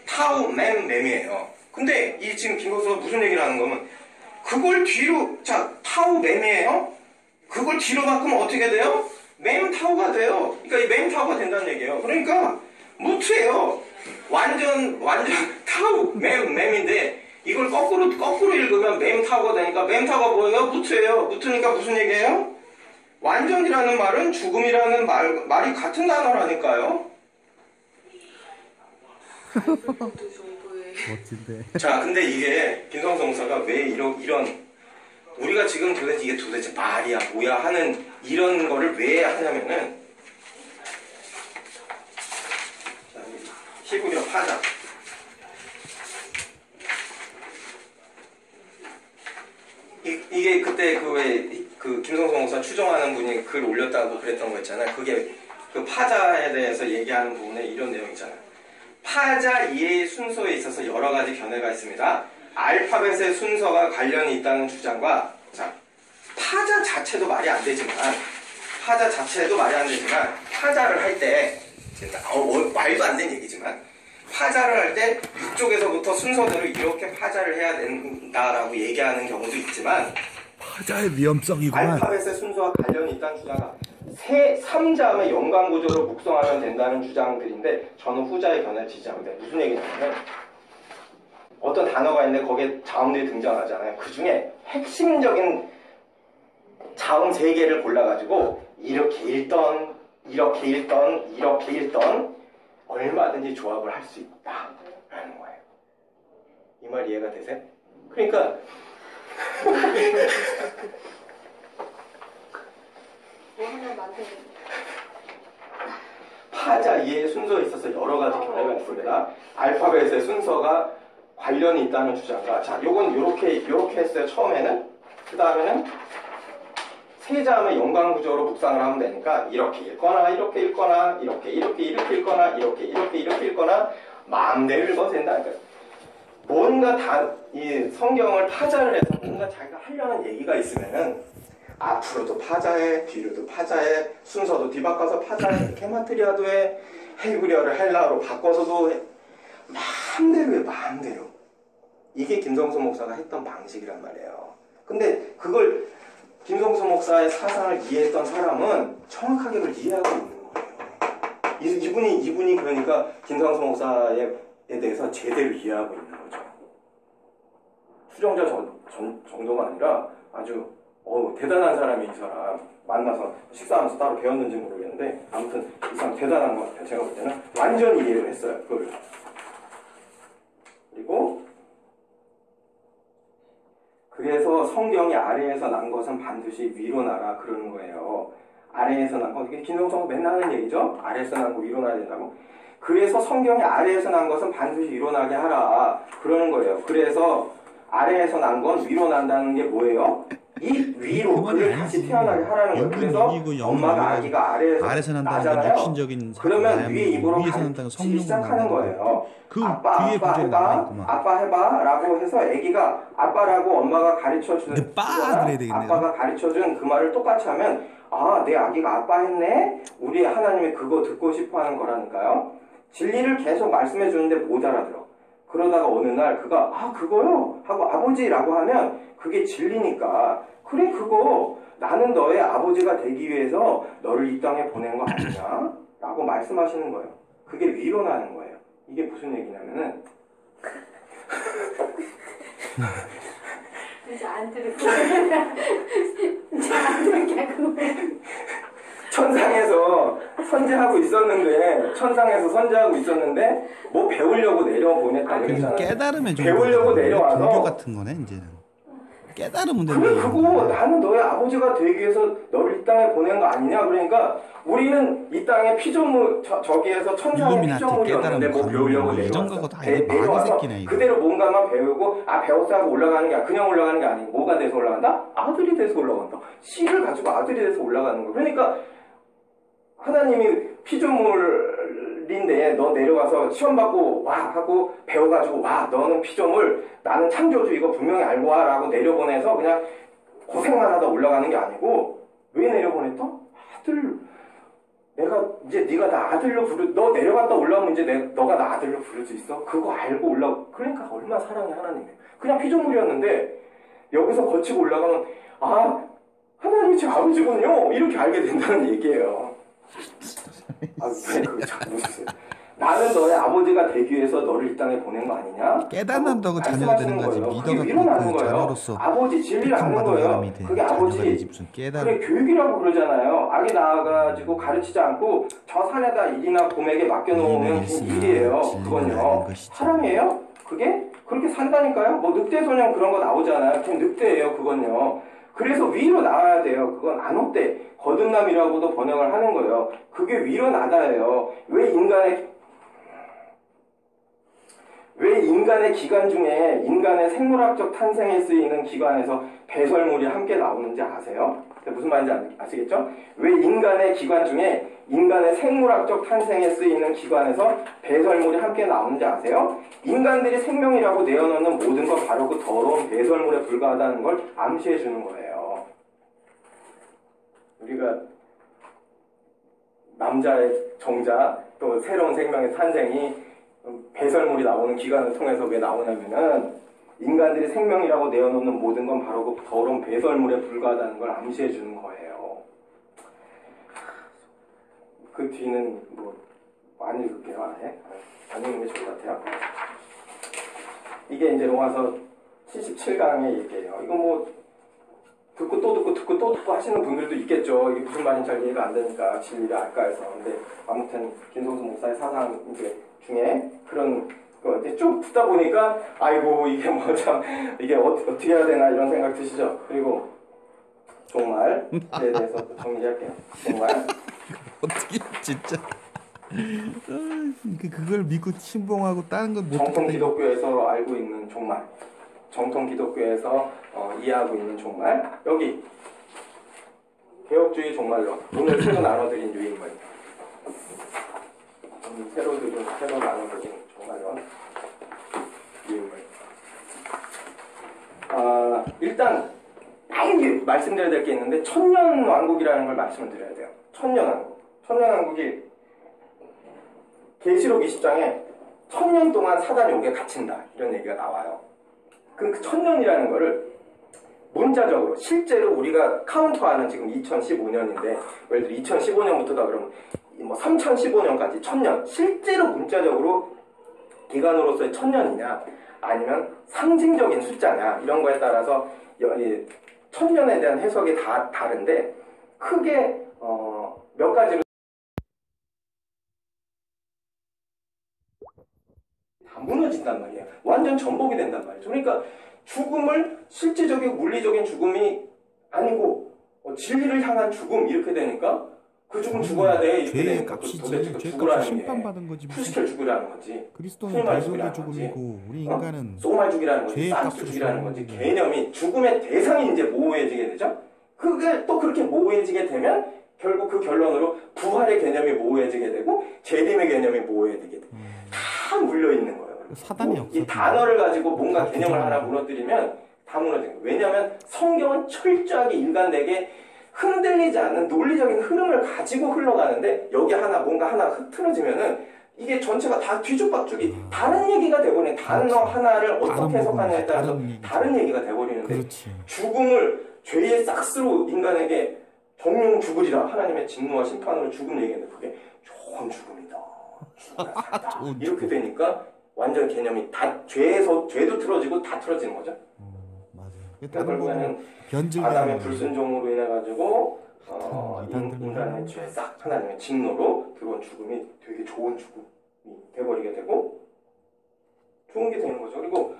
타우, 맴이에요. 근데 이 지금 김거수가 무슨 얘기를 하는 거면 그걸 뒤로, 자, 타우, 맴이에요? 그걸 뒤로 바꾸면 어떻게 돼요? 맴타우가 돼요. 그러니까 이 맴타우가 된다는 얘기예요. 그러니까 무트예요. 완전 타우, 맴인데 이걸 거꾸로 읽으면 맴타우가 되니까 맴타우가 뭐예요? 무트예요. 무트니까 무슨 얘기예요? 완전이라는 말은 죽음이라는 말이 같은 단어라니까요. 멋진데. 자, 근데 이게 김성수 목사가 왜 이런 우리가 지금 이게 도대체 말이야 뭐야 하는 이런 거를 왜 하냐면은 히브리어 파자. 이게 그때 그 김성수 목사 추정하는 분이 글 올렸다고 그랬던 거 있잖아요. 그게 그 파자에 대해서 얘기하는 부분에 이런 내용이잖아요. 파자 이해의 순서에 있어서 여러 가지 견해가 있습니다. 알파벳의 순서가 관련이 있다는 주장과, 자, 파자 자체도 말이 안 되지만 파자를 할 때 말도 안 되는 얘기지만 파자를 할 때 이쪽에서부터 순서대로 이렇게 파자를 해야 된다라고 얘기하는 경우도 있지만 파자의 위험성이구만. 알파벳의 순서와 관련이 있다는 주장과 3자음의 연관구조로 묵성하면 된다는 주장들인데 저는 후자의 견해를 지지합니다. 무슨 얘기냐면 어떤 단어가 있는데 거기에 자음들이 등장하잖아요. 그 중에 핵심적인 자음 3개를 골라가지고 이렇게 읽던 얼마든지 조합을 할 수 있다라는 거예요. 이 말 이해가 되세요? 그러니까 파자 이해의 순서에 있어서 여러 가지 견해가 있습니다. 알파벳의 순서가 관련이 있다는 주장과, 자, 요건 요렇게 했어요. 처음에는. 그 다음에는 세 자음의 연관구조로 묵상을 하면 되니까 이렇게 읽거나 이렇게 읽거나 이렇게 읽거나 마음대로 읽어도 된다. 그러니까 뭔가 이 성경을 파자를 해서 뭔가 자기가 하려는 얘기가 있으면은 앞으로도 파자해, 뒤로도 파자해, 순서도 뒤바꿔서 파자해, 게마트리아도 해, 헤브리어를 헬라어로 바꿔서도 해. 마음대로. 이게 김성수 목사가 했던 방식이란 말이에요. 근데 그걸 김성수 목사의 사상을 이해했던 사람은 정확하게 그걸 이해하고 있는 거예요. 이분이 그러니까 김성수 목사에 대해서 제대로 이해하고 있는 거죠. 수정자 정도가 아니라 아주 대단한 사람이 이 사람 만나서 식사하면서 따로 배웠는지 모르겠는데 아무튼 이 사람 대단한 것 같아요. 제가 볼 때는 완전히 이해를 했어요. 그걸. 그래서 성경이 아래에서 난 것은 반드시 위로 나라 그러는 거예요. 아래에서 난 거, 이게 김성수가 맨날 하는 얘기죠. 아래에서 난 거 위로 나야 된다고. 그래서 성경이 아래에서 난 것은 반드시 위로 나게 하라 그러는 거예요. 그래서 아래에서 난 건 위로 난다는 게 뭐예요? 이 위로 그를 다시 태어나게 하라는 거예요. 그래서 엄마가 아기가 아래에서 난다는 건 육신적인 그러면 위에 입으로 가르치기 시작하는 거예요. 아빠 해봐 라고 해서 아기가 아빠라고 엄마가 가르쳐주는 아빠가 가르쳐준 그 말을 똑같이 하면 내 아기가 아빠 했네? 우리 하나님이 그거 듣고 싶어하는 거라니까요. 진리를 계속 말씀해 주는데 못 알아들어. 그러다가 어느 날 그가 그거요? 하고 아버지라고 하면 그게 진리니까 그래 그거 나는 너의 아버지가 되기 위해서 너를 이 땅에 보낸 거 아니냐? 라고 말씀하시는 거예요. 그게 위로나는 거예요. 이게 무슨 얘기냐면은 이제 안 들을 거야. 이제 안 들을게. 천상에서 선지하고 있었는데 뭐 배우려고 내려보냈다 그래서 그러잖아요. 깨달음의 배우려고 내려와서 불교 같은 거네 이제는. 깨달으면 된다. 그래, 그거 나는 너의 아버지가 되기 위해서 너를 이 땅에 보낸 거 아니냐? 그러니까 우리는 이 땅에 피조물 저기에서 천상의 일루미나티 피조물이었는데 뭐 깨달으면 배우려고 가능해. 이런 내려왔어. 거다 이거 마귀 내려와서 새끼네, 이거. 그대로 뭔가만 배우고 배웠어 하고 올라가는 게 아니라 그냥 올라가는 게 아니고 뭐가 돼서 올라간다? 아들이 돼서 올라간다. 씨를 가지고 아들이 돼서 올라가는 거. 그러니까 하나님이 피조물인데 너 내려가서 시험 받고 와 하고 배워가지고 와 너는 피조물 나는 창조주 이거 분명히 알고 와 라고 내려보내서 그냥 고생만 하다 올라가는 게 아니고 왜 내려보냈다? 아들 내가 이제 네가 나 아들로 너 내려갔다 올라오면 이제 너가 나 아들로 부를 수 있어? 그거 알고 그러니까 얼마나 사랑해 하나님이. 그냥 피조물이었는데 여기서 거치고 올라가면 하나님이 제 아버지군요 이렇게 알게 된다는 얘기예요. 왜 그거 자꾸 웃으세요? 나는 너의 아버지가 되기 위해서 너를 이 땅에 보낸 거 아니냐? 깨닫는다고 자녀가 되는 거지. 믿어갖고 일어나는 그 거예요. 자녀로서 아버지 진리를 아는 받은 거예요. 사람이 돼. 그게 자녀가 아버지 되지 무슨 깨달음. 그게 교육이라고 그러잖아요. 아기 낳아가지고 가르치지 않고 저 산에다 일이나 곰에게 맡겨놓으면 그냥 일이에요. 그건요. 사람이에요? 그게? 그렇게 산다니까요? 뭐 늑대소년 그런 거 나오잖아요. 그냥 늑대예요. 그건요. 그래서 위로 나와야 돼요. 그건 안옥대, 거듭남이라고도 번역을 하는 거예요. 그게 위로 나다예요. 왜 인간의 기관 중에 인간의 생물학적 탄생에 쓰이는 기관에서 배설물이 함께 나오는지 아세요? 무슨 말인지 아시겠죠? 왜 인간의 기관 중에 인간의 생물학적 탄생에 쓰이는 기관에서 배설물이 함께 나오는지 아세요? 인간들이 생명이라고 내어놓는 모든 건 바로 그 더러운 배설물에 불과하다는 걸 암시해 주는 거예요. 우리가 남자의 정자 또 새로운 생명의 탄생이 배설물이 나오는 기관을 통해서 왜 나오냐면은 인간들이 생명이라고 내어놓는 모든 건 바로 그 더러운 배설물에 불과하다는 걸 암시해 주는 거예요. 그 뒤는 뭐 많이 읽을게요. 안 읽는 게 좋을 것 같아요. 이게 이제 로마서 77강의 얘기예요. 이거 뭐 듣고 또 듣고 하시는 분들도 있겠죠. 이게 무슨 말인지 잘 이해가 안 되니까 진리를 알까 해서. 근데 아무튼 김성수 목사의 사상 이제 중에 그런 거 이제 쭉 듣다 보니까 아이고 이게 뭐 참 이게 어떻게 해야 되나 이런 생각 드시죠. 그리고 종말에 대해서 또 정리할게요. 종말 어떻게 진짜 그걸 믿고 신봉하고 다른 건 못. 정통 기독교에서 알고 있는 종말, 정통 기독교에서 이해하고 있는 종말. 여기 개혁주의 종말론 오늘 새로 나눠드린 유인물. 새로 나눠드린 종말론 유인물. 일단 빨리 말씀드려야 될 게 있는데 천년왕국이라는 걸 말씀을 드려야 돼요. 천년왕국이 계시록 20장에 1000년 동안 사단이 옥에 갇힌다 이런 얘기가 나와요. 그 천년이라는 거를 문자적으로 실제로 우리가 카운트하는 지금 2015년인데 예를 들어 2015년부터다 그러면 뭐 3015년까지 1000년 실제로 문자적으로 기간으로서의 1000년이냐 아니면 상징적인 숫자냐 이런 거에 따라서 1000년에 대한 해석이 다 다른데 크게 몇 가지로 다 무너진단 말이에요. 완전 전복이 된단 말이죠. 그러니까 죽음을 실질적인 물리적인 죽음이 아니고 진리를 향한 죽음 이렇게 되니까 그 죽음 죽어야 돼 이렇게 죄의 되니까 값이지. 도대체 그 죄 죽으라는 값이 게 심판받은 거지. 푸시켜 죽으라는 거지. 그리스도는 소말 대속의 죽이라는 죽음이고 우리 인간은 소말 죽이라는 거지. 죄의 싹 값으로 죽이라는 거지. 죽는 개념이 죽음의 대상이 이제 모호해지게 되죠. 그게 또 그렇게 모호해지게 되면 결국 그 결론으로 부활의 개념이 모호해지게 되고 재림의 개념이 모호해지게 돼. 다 물려 있는 거예요. 사단이 없어. 이 단어를 가지고 뭔가 다 개념을 하나 부정하고. 무너뜨리면 다 무너지는 거예요. 왜냐하면 성경은 철저하게 인간에게 흔들리지 않는 논리적인 흐름을 가지고 흘러가는데 여기 뭔가 하나 흐트러지면은 이게 전체가 다 뒤죽박죽이 다른 얘기가 돼버리는 단어 하나를 어떻게 해석하느냐에 따라서 다른 얘기가 돼버리는데 그렇지. 죽음을 죄의 싹스로 인간에게 정령 죽으리라 하나님의 진노와 심판으로 죽음 얘기했는데 그게 좋은 죽음이다. 죽어야 산다. 이렇게 되니까 완전 개념이 다 죄도 틀어지고 다 틀어지는 거죠. 맞아요. 그러니까 결국에는 변질되는 아담의 거예요. 불순종으로 인해 가지고 이단들만 인간의 죄 싹 하나님의 진노로 들어온 죽음이 되게 좋은 죽음이 돼버리게 되고 좋은 게 되는 거죠. 그리고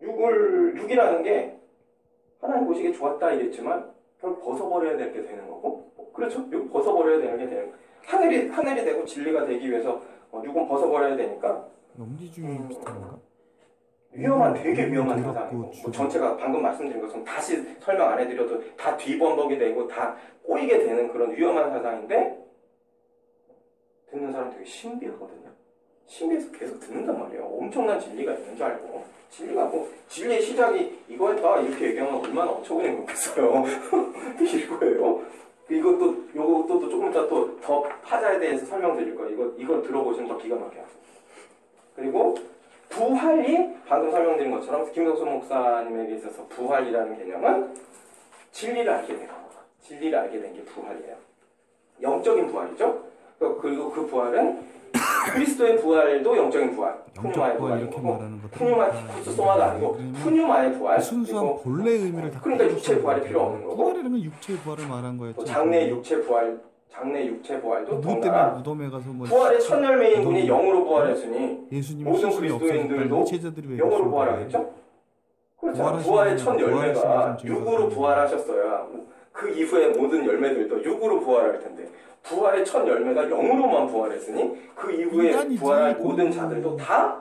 육이라는 게 하나님 보시기에 좋았다 이랬지만 결국 벗어버려야 될 게 되는 거고, 그렇죠? 이거 벗어버려야 되는 게 되는 거고, 하늘이 되고 진리가 되기 위해서 이건 벗어버려야 되니까 영지주의 비슷한 건가? 되게 위험한 사상이고, 뭐 전체가 방금 말씀드린 것처럼 다시 설명 안 해드려도 다 뒤범벅이 되고 다 꼬이게 되는 그런 위험한 사상인데, 듣는 사람 되게 신비하거든요. 신비해서 계속 듣는단 말이에요. 엄청난 진리가 있는 줄 알고. 진리의 시작이 이거였다 이렇게 얘기하면 얼마나 어처구니 없겠어요. 이거예요. 요것도 또 조금 이따 또 더 파자에 대해서 설명드릴 거예요. 이걸 들어보시면 더 기가 막혀요. 그리고 부활이 방금 설명드린 것처럼 김성수 목사님에게 있어서 부활이라는 개념은 진리를 알게 된 겁니다. 진리를 알게 된 게 부활이에요. 영적인 부활이죠. 그리고 그 부활은 그리스도의 부활도 영적인 부활, 푸뉴마의 부활인 거고, 푸뉴마 쿠스소마가 아니고 푸뉴마의 부활. 순수한 본래 의미를 다. 그러니까 육체 부활이 필요 없는 거고. 부활이라면 육체 부활을 말한 거였죠. 장래 육체 부활도 누구 때문에 더군다나 무덤에 가서 뭐 부활의 첫 열매인 분이 영으로 부활했으니 예수님이 모든 스스로 그리스도인들도 없애니까 제자들이 왜 영으로 그러시는 부활하겠죠? 그렇죠. 부활하시는 부활의 첫 분은 열매가 부활하시는 육으로 분은 부활하셨어야 그 이후에 모든 열매들도 육으로 부활할 텐데, 부활의 첫 열매가 영으로만 부활했으니 그 이후에 인간이지, 부활할 그건. 모든 자들도 다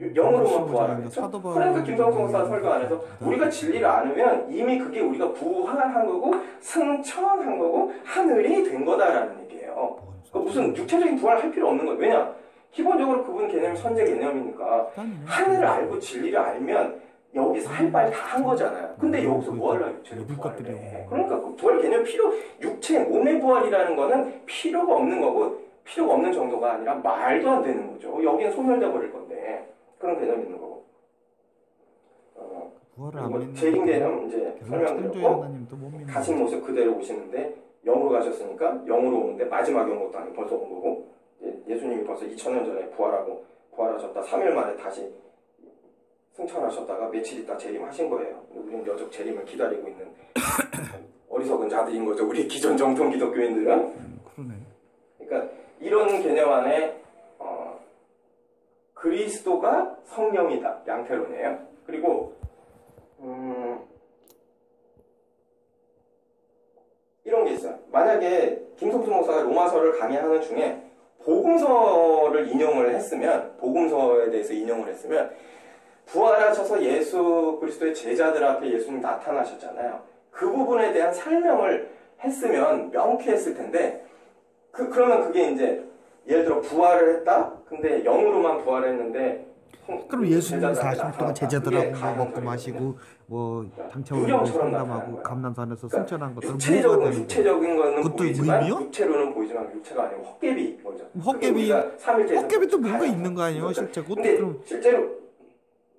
영으로만 부활하겠죠. 그러니까 김성수 목사 설교 안에서 우리가 진리를 않으면 이미 그게 우리가 부활한 거고 승천한 거고 하늘이 된 거다라는 얘기예요. 그러니까 무슨 육체적인 부활을 할 필요 없는 거예요. 왜냐? 기본적으로 그분 개념이 선제 개념이니까 하늘을 알고 진리를 알면 여기서 할 말 다 한 거잖아요. 근데 여기서 뭐 하려고 육체를 부활을 해. 그러니까 그 부활 개념 육체, 몸의 부활이라는 거는 필요가 없는 거고, 필요가 없는 정도가 아니라 말도 안 되는 거죠. 여기는 소멸돼 버릴 건데, 그런 개념이 있는 거고. 그리고 재림 개념 이제 설명드렸고, 가신 모습 그대로 오시는데, 영으로 가셨으니까 영으로 오는데 마지막에 온 것도 아니고 벌써 온 거고, 예수님이 벌써 2000년 전에 부활하셨다 3일 만에 다시 승천하셨다가 며칠 있다 재림하신 거예요. 우리는 여적 재림을 기다리고 있는 어리석은 자들인 거죠. 우리 기존 정통 기독교인들은. 그러네. 그러니까 이런 개념 안에 그리스도가 성령이다. 양태론이에요. 그리고 이런 게 있어요. 만약에 김성수 목사가 로마서를 강의하는 중에 복음서를 인용을 했으면, 복음서에 대해서 인용을 했으면, 부활하셔서 예수 그리스도의 제자들 앞에 예수님 나타나셨잖아요. 그 부분에 대한 설명을 했으면 명쾌했을 텐데, 그러면 그게 이제 예를 들어 부활을 했다? 근데 영으로만 부활했는데 그럼 예수님이 제자들한테 40일 동안 나타났다. 제자들하고 그게 뭐 먹고 가능성이 마시고 뭐 당첨을 유령처럼 상담하고 나타나는 감난산에서 그러니까 승천한 것들은 육체적인 거는 그것도 보이지만 의미요? 육체로는 보이지만 육체가 아니고 헛개비 거죠. 헛개비도 뭔가 있는 거 아니에요? 실제 그것도 근데 그럼 실제로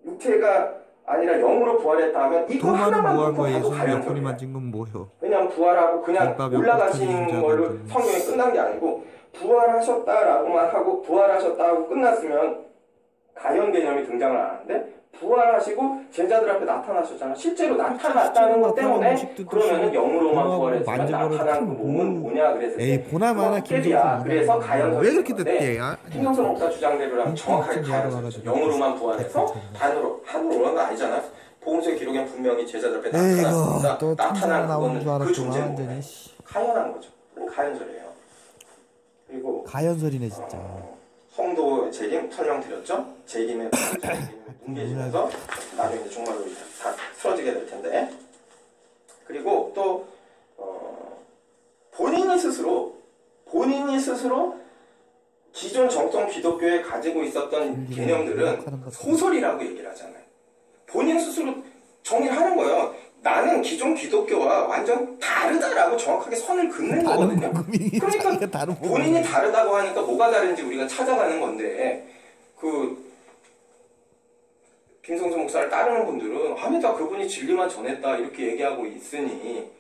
육체가 아니라 영으로 부활했다 하면 이거 도마는 하나만 뭐 한 놓고 거예요? 봐도 예수님 옆구리 가연성이에요. 만진 건 뭐예요? 왜냐하면 부활하고 그냥 김밥 올라가시는 옆구리 걸로 잡은 성경이 끝난 게 아니고, 부활하셨다라고만 하고 부활하셨다 하고 끝났으면 가연 개념이 등장을 안 하는데, 부활하시고 제자들 앞에 나타나셨잖아요. 실제로 나타났다는 것 때문에 그러면은 영으로만 부활했지만 나타난 그 몸은 뭐냐 그래서 에이 보나마나 헛개비야. 그래서 가연성이 왜 그렇게 있는데, 됐대? 김성수 목사 주장대로라면 정확하게 가연성이죠. 영으로만 부활해서 하늘로 올라간 거 아니잖아요. 복음서의 기록엔 분명히 제자들 앞에 나타났습니다. 또 나타난 나오는 줄 그거는 그 알았더만 존재는 완전히 가연한 거죠. 가연설이에요. 그리고 가연설이네 진짜. 성도 재림 설명드렸죠? 재림의 뭉개지면서 나중에 정말로 다 쓰러지게 될 텐데. 그리고 또 본인이 스스로 기존 정통 기독교에 가지고 있었던 개념들은 소설이라고 얘기를 하잖아요. 본인 스스로 정리를 하는 거예요. 나는 기존 기독교와 완전 다르다라고 정확하게 선을 긋는 거거든요. 그러니까 본인이 다르다고 하니까 뭐가 다른지 우리가 찾아가는 건데, 김성수 목사를 따르는 분들은 다 그분이 진리만 전했다 이렇게 얘기하고 있으니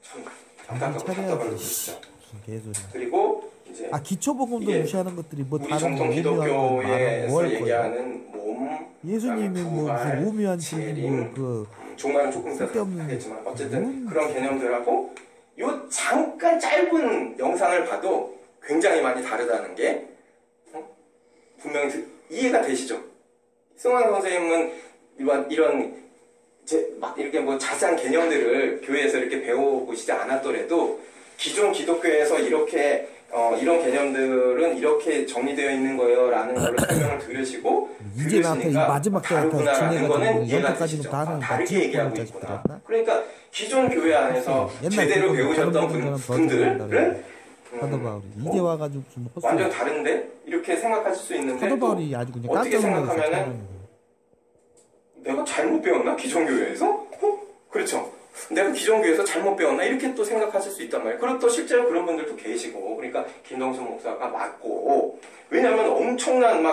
참 안타깝고 답답한 것도 있죠. 그리고 이제 기초복음도 무시하는 것들이 뭐 우리 다른 정통 기독교에서 얘기하는 예수님의 뭐 무슨 오묘한 재림, 그 종말은 조금 이따 하겠지만 어쨌든 그런 개념들하고 요 잠깐 짧은 영상을 봐도 굉장히 많이 다르다는 게 분명히 이해가 되시죠? 승환 선생님은 이런 막 이렇게 뭐 자세한 개념들을 교회에서 이렇게 배워보시지 않았더라도 기존 기독교에서 이렇게 이런 개념들은 이렇게 정리되어 있는 거예요라는 걸 설명을 들으시고 이제 나한테 이 마지막 때한테 다르구나라는 거는 진행해가지고 이해가 연타까지는 되시죠. 다 하는 다르게 얘기하고 자식 있구나. 들었나? 그러니까 기존 교회 안에서 옛날 제대로 그거 배우셨던 다른 분들은 분들은 사도 바울이 이제 와가지고 좀 완전 다른데 이렇게 생각하실 수 있는데 사도 또 바울이 아주 그냥 어떻게 깜짝 놀라서 생각하면은 내가 잘못 배웠나? 기존 교회에서? 그렇죠. 내가 기존 교회에서 잘못 배웠나? 이렇게 또 생각하실 수 있단 말이에요. 그리고 또 실제로 그런 분들도 계시고, 그러니까 김동수 목사가 맞고, 왜냐면 엄청난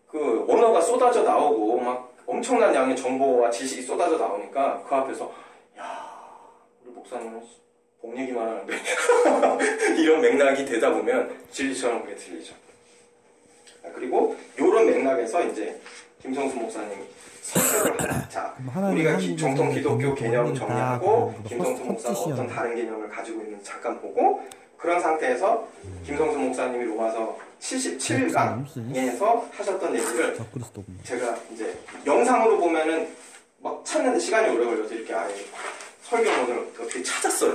그 언어가 쏟아져 나오고, 막 엄청난 양의 정보와 지식이 쏟아져 나오니까 그 앞에서, 야, 우리 목사님은 복 얘기만 하는데 이런 맥락이 되다 보면 진리처럼 그게 들리죠. 그리고 이런 맥락에서 이제 김성수 목사님이 설교를 하자. 자, 우리가 정통 기독교 개념 정리하고 김성수 목사가 어떤 다른 개념을 가지고 있는지 잠깐 보고 그런 상태에서 김성수 목사님이 로마서 77강에서 하셨던 얘기를 제가 이제 영상으로 보면은 막 찾는데 시간이 오래 걸려서 이렇게 아예 설교문을 어떻게 찾았어요.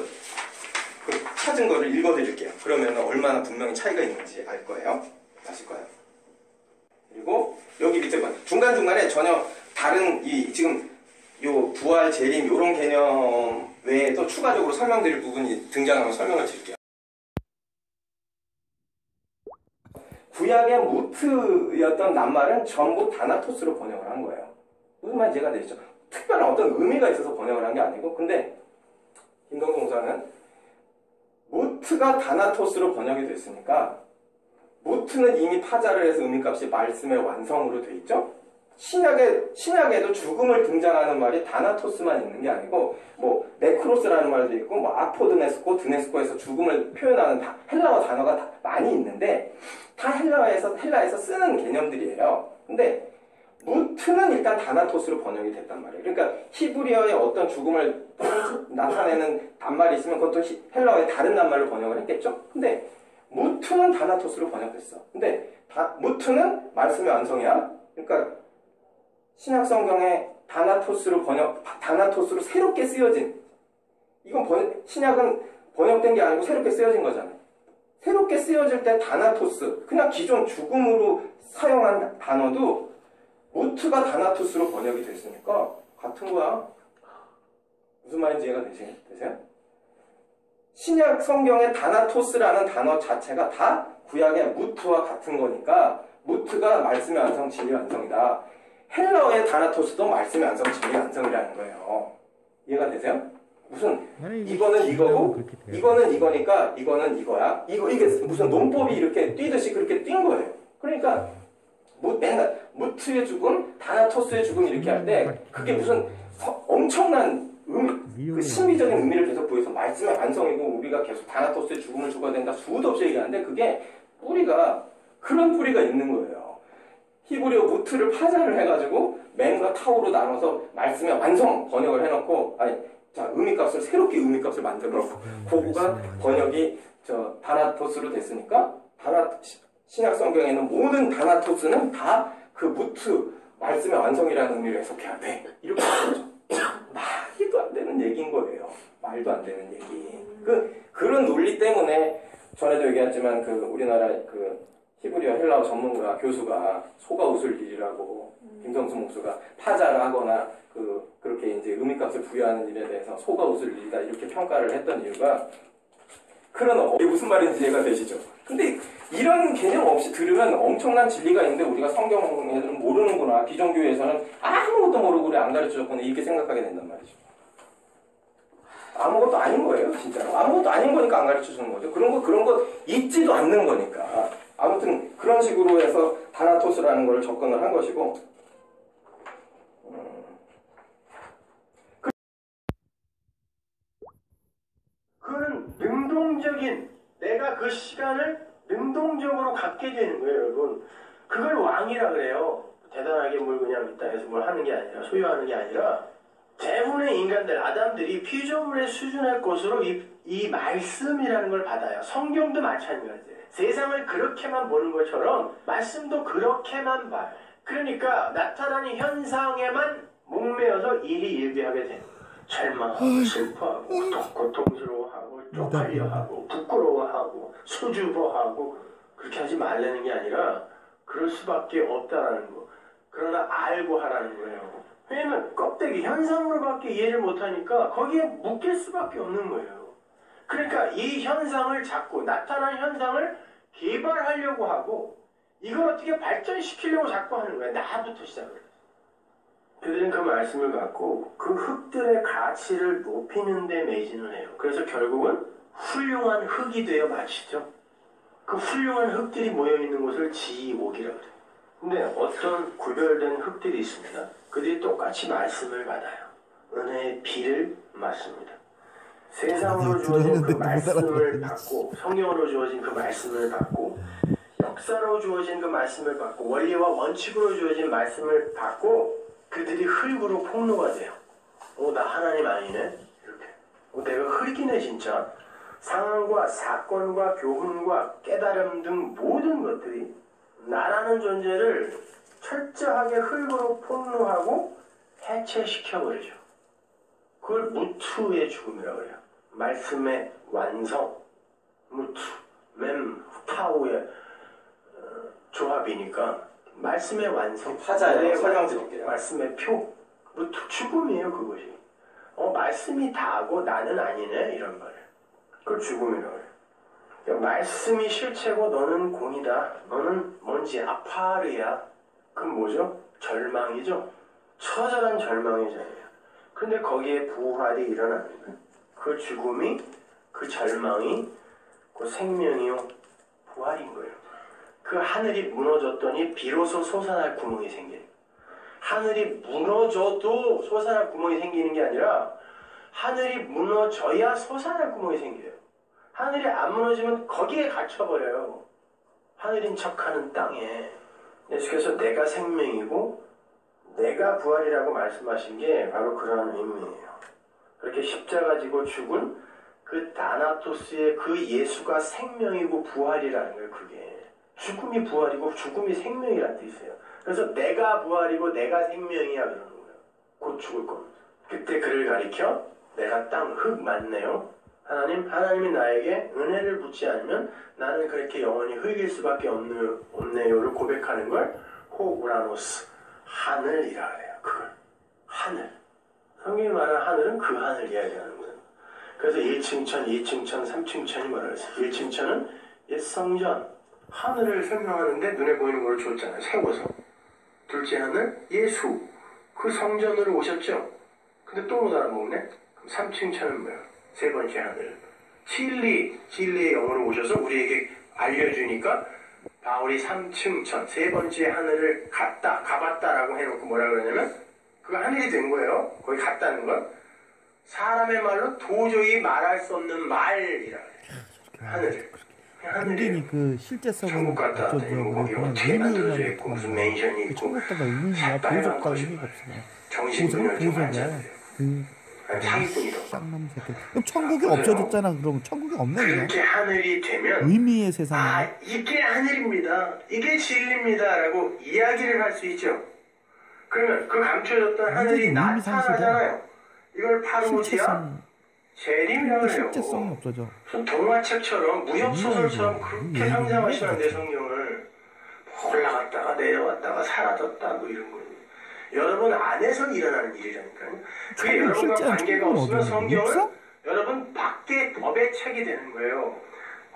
그 찾은 거를 읽어드릴게요. 그러면 얼마나 분명히 차이가 있는지 알 거예요. 아실 거예요. 그리고 여기 밑에 봐. 중간중간에 전혀 다른 지금 요 부활, 재림 요런 개념 외에 또 추가적으로 설명드릴 부분이 등장하면 설명을 드릴게요. 구약의 무트였던 낱말은 전부 다나토스로 번역을 한 거예요. 무슨 말인지 이해가 되시죠? 특별한 어떤 의미가 있어서 번역을 한 게 아니고 근데 김동수 목사는 무트가 다나토스로 번역이 됐으니까 무트는 이미 파자를 해서 의미값이 말씀의 완성으로 돼 있죠? 신약에도 죽음을 등장하는 말이 다나토스만 있는 게 아니고 뭐 네크로스라는 말도 있고 뭐 아포드네스코, 드네스코에서 죽음을 표현하는 헬라어 단어가 다 많이 있는데 다 헬라에서 쓰는 개념들이에요. 근데 무트는 일단 다나토스로 번역이 됐단 말이에요. 그러니까 히브리어의 어떤 죽음을 나타내는 낱말이 있으면 그것도 헬라어의 다른 낱말로 번역을 했겠죠? 근데 무트는 다나토스로 번역됐어. 근데 무트는 말씀의 완성이야. 그러니까 신약 성경에 다나토스로 새롭게 쓰여진 이건 신약은 번역된 게 아니고 새롭게 쓰여진 거잖아요. 새롭게 쓰여질 때 다나토스 그냥 기존 죽음으로 사용한 단어도 무트가 다나토스로 번역이 됐으니까 같은 거야. 무슨 말인지 이해가 되세요? 신약 성경의 다나토스라는 단어 자체가 다 구약의 무트와 같은 거니까 무트가 말씀의 완성, 진리 완성이다. 헬라어의 다나토스도 말씀의 완성, 진리 완성이라는 거예요. 이해가 되세요? 무슨 이거는 이거고 이거는 이거니까 이거는 이거야. 이게 무슨 논법이 이렇게 뛰듯이 그렇게 뛴 거예요. 그러니까 맨날 무트의 죽음, 다나토스의 죽음 이렇게 할 때 그게 무슨 엄청난 그 신비적인 의미를 계속 보여서 말씀의 완성이고 우리가 계속 다나토스의 죽음을 죽어야 된다 수도 없이 얘기하는데 그게 그런 뿌리가 있는 거예요. 히브리어 무트를 파자를 해가지고 맨과 타우로 나눠서 말씀의 완성 번역을 해놓고 의미값을 새롭게 의미값을 만들어놓고 그거가 번역이 다나토스로 됐으니까 신약 성경에는 모든 다나토스는 다 그 무트 말씀의 완성이라는 의미를 해석해야 돼. 이렇게 하는 거죠. 말도 안 되는 얘기인 거예요. 말도 안 되는 얘기. 그런 논리 때문에 전에도 얘기했지만 우리나라 히브리어 헬라어 전문가 교수가 소가 웃을 일이라고 김성수 목수가 파자를 하거나 그렇게 이제 의미값을 부여하는 일에 대해서 소가 웃을 일이다 이렇게 평가를 했던 이유가 이게 무슨 말인지 이해가 되시죠? 근데 이런 개념 없이 들으면 엄청난 진리가 있는데 우리가 성경에는 모르는구나. 기존 교회에서는 아무것도 모르고 우리 안 가르쳐줬구나 이렇게 생각하게 된단 말이죠. 아무것도 아닌 거예요, 진짜로. 아무것도 아닌 거니까 안 가르쳐주는 거죠. 그런 거 있지도 않는 거니까. 아무튼 그런 식으로 해서 다나토스라는 걸 접근을 한 것이고 그거는 능동적인 내가 그 시간을 능동적으로 갖게 되는 거예요, 여러분. 그걸 왕이라 그래요. 대단하게 뭘 그냥 있다 해서 뭘 하는 게 아니라 소유하는 게 아니라 대부분의 인간들, 아담들이 피조물에 수준할 것으로 이 말씀이라는 걸 받아요. 성경도 마찬가지예요. 세상을 그렇게만 보는 것처럼 말씀도 그렇게만 봐요. 그러니까 나타나는 현상에만 목매어서 일희일비하게 되는 거예요. 절망하고 슬퍼하고 고통스러워하고 쪽팔려하고 부끄러워하고 수줍어하고 그렇게 하지 말라는 게 아니라 그럴 수밖에 없다라는 거. 그러나 알고 하라는 거예요. 왜냐면 껍데기 현상으로밖에 이해를 못하니까 거기에 묶일 수밖에 없는 거예요. 그러니까 이 현상을 잡고 나타난 현상을 개발하려고 하고 이걸 어떻게 발전시키려고 자꾸 하는 거예요. 나부터 시작을 해요. 그들은 그 말씀을 갖고 그 흙들의 가치를 높이는 데 매진을 해요. 그래서 결국은 훌륭한 흙이 되어 마치죠. 그 훌륭한 흙들이 모여있는 곳을 지옥이라고 해요. 근데 어떤 구별된 흙들이 있습니다. 그들이 똑같이 말씀을 받아요. 은혜의 비를 맞습니다. 세상으로 주어진 그 말씀을 받고 성경으로 주어진 그 말씀을 받고 역사로 주어진 그 말씀을 받고 원리와 원칙으로 주어진 말씀을 받고 그들이 흙으로 폭로가 돼요. 나 하나님 아니네? 이렇게. 내가 흙이네 진짜. 상황과 사건과 교훈과 깨달음 등 모든 것들이 나라는 존재를 철저하게 흙으로 폭로하고 해체시켜버리죠. 그걸 무투의 죽음이라고 해요. 말씀의 완성, 무투, 타우의 조합이니까 말씀의 완성, 타자예요. 설명드릴게요. 말씀의 표, 무투, 죽음이에요 그것이. 말씀이 다고 나는 아니네 이런 말이에요. 그걸 죽음이라고 해요. 그러니까 말씀이 실체고 너는 공이다. 너는 뭔지 아파르야. 그건 뭐죠? 절망이죠. 처절한 절망의 자리예요. 근데 거기에 부활이 일어나는 거예요. 그 죽음이, 그 절망이, 그 생명이요 부활인 거예요. 그 하늘이 무너졌더니 비로소 솟아날 구멍이 생기는 거예요. 하늘이 무너져도 솟아날 구멍이 생기는 게 아니라 하늘이 무너져야 솟아날 구멍이 생겨요. 하늘이 안 무너지면 거기에 갇혀버려요. 하늘인 척하는 땅에. 예수께서 내가 생명이고 내가 부활이라고 말씀하신 게 바로 그러한 의미예요. 그렇게 십자가 지고 죽은 그 다나토스의 그 예수가 생명이고 부활이라는 거예요. 그게 죽음이 부활이고 죽음이 생명이라는 뜻이에요. 그래서 내가 부활이고 내가 생명이야 그러는 거예요. 곧 죽을 겁니다. 그때 그를 가리켜 내가 땅 흙 맞네요. 하나님이 나에게 은혜를 붓지 않으면 나는 그렇게 영원히 흙일 수밖에 없네요를 고백하는 걸 호우라노스, 하늘이라 그래요. 그걸 하늘. 성경이 말하는 하늘은 그 하늘 이야기하는 거예요. 그래서 1층 천, 2층 천, 3층 천이 뭐라 그랬어요. 1층 천은 옛 성전, 하늘을 설명하는데 눈에 보이는 걸 줬잖아요. 세워서. 둘째 하늘, 예수. 그 성전으로 오셨죠. 근데 또 못 알아먹네. 그럼 3층 천은 뭐야? 세 번째 하늘. 진리의 영으로 오셔서 우리에게 알려주니까 바울이 3층 천, 세 번째 하늘을 가봤다라고 해놓고 뭐라 그러냐면 그거 하늘이 된 거예요. 거기 갔다는 건 사람의 말로 도저히 말할 수 없는 말이라 그래요. 하늘을. 하늘이 그 실제성은 천국 갔다 어쩌죠? 왔더니 뭐 거기 그냥 어떻게 만들어져 의미만 있고 무슨 맨션이 있고 천국다가 의미야 보석다가 의미가 없어요. 정신분열 좀 하지 않아요. 사기꾼이라고. 쌍놈 새끼. 그럼 천국이 없어졌잖아. 그러면 천국이 없네 그냥. 그렇게 하늘이 되면 의미의 세상에. 이게 하늘입니다. 이게 진리입니다라고 이야기를 할 수 있죠. 그러면 그 감춰졌던 하늘이 나타나잖아요. 이걸 파르모디아 재림이라고 해요. 실제성이 없어져. 동화책처럼 무협소설처럼 그렇게 상상하시는데 성경을 올라갔다가 내려왔다가 사라졌다 뭐 이런 거. 여러분 안에서 일어나는 일이라니까요. 그게 여러분과 관계가 없으면 성경은 여러분 밖에 법의 책이 되는 거예요.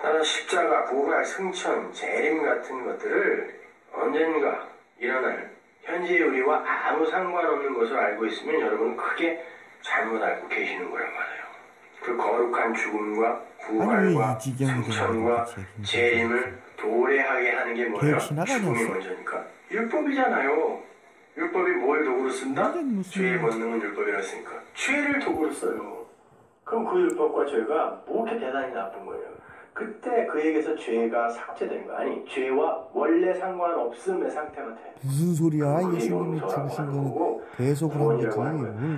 따라 십자가, 부활, 승천, 재림 같은 것들을 언젠가 일어날 현재의 우리와 아무 상관없는 것을 알고 있으면 여러분은 크게 잘못 알고 계시는 거란 말이에요. 그 거룩한 죽음과 부활과 승천과 재림을 도래하게 하는 게 뭐예요? 죽음이 먼저니까. 율법이잖아요. 율법이 뭘 도구로 쓴다? 죄의 본능은 율법이라 했으니까. 죄를 도구로 써요. 그럼 그 율법과 죄가 뭐 이렇게 대단히 나쁜 거예요? 그때 그에게서 죄가 삭제된 거. 아니, 죄와 원래 상관없음의 상태가 돼. 무슨 소리야? 예수님이 죽으신 거는 계속 그런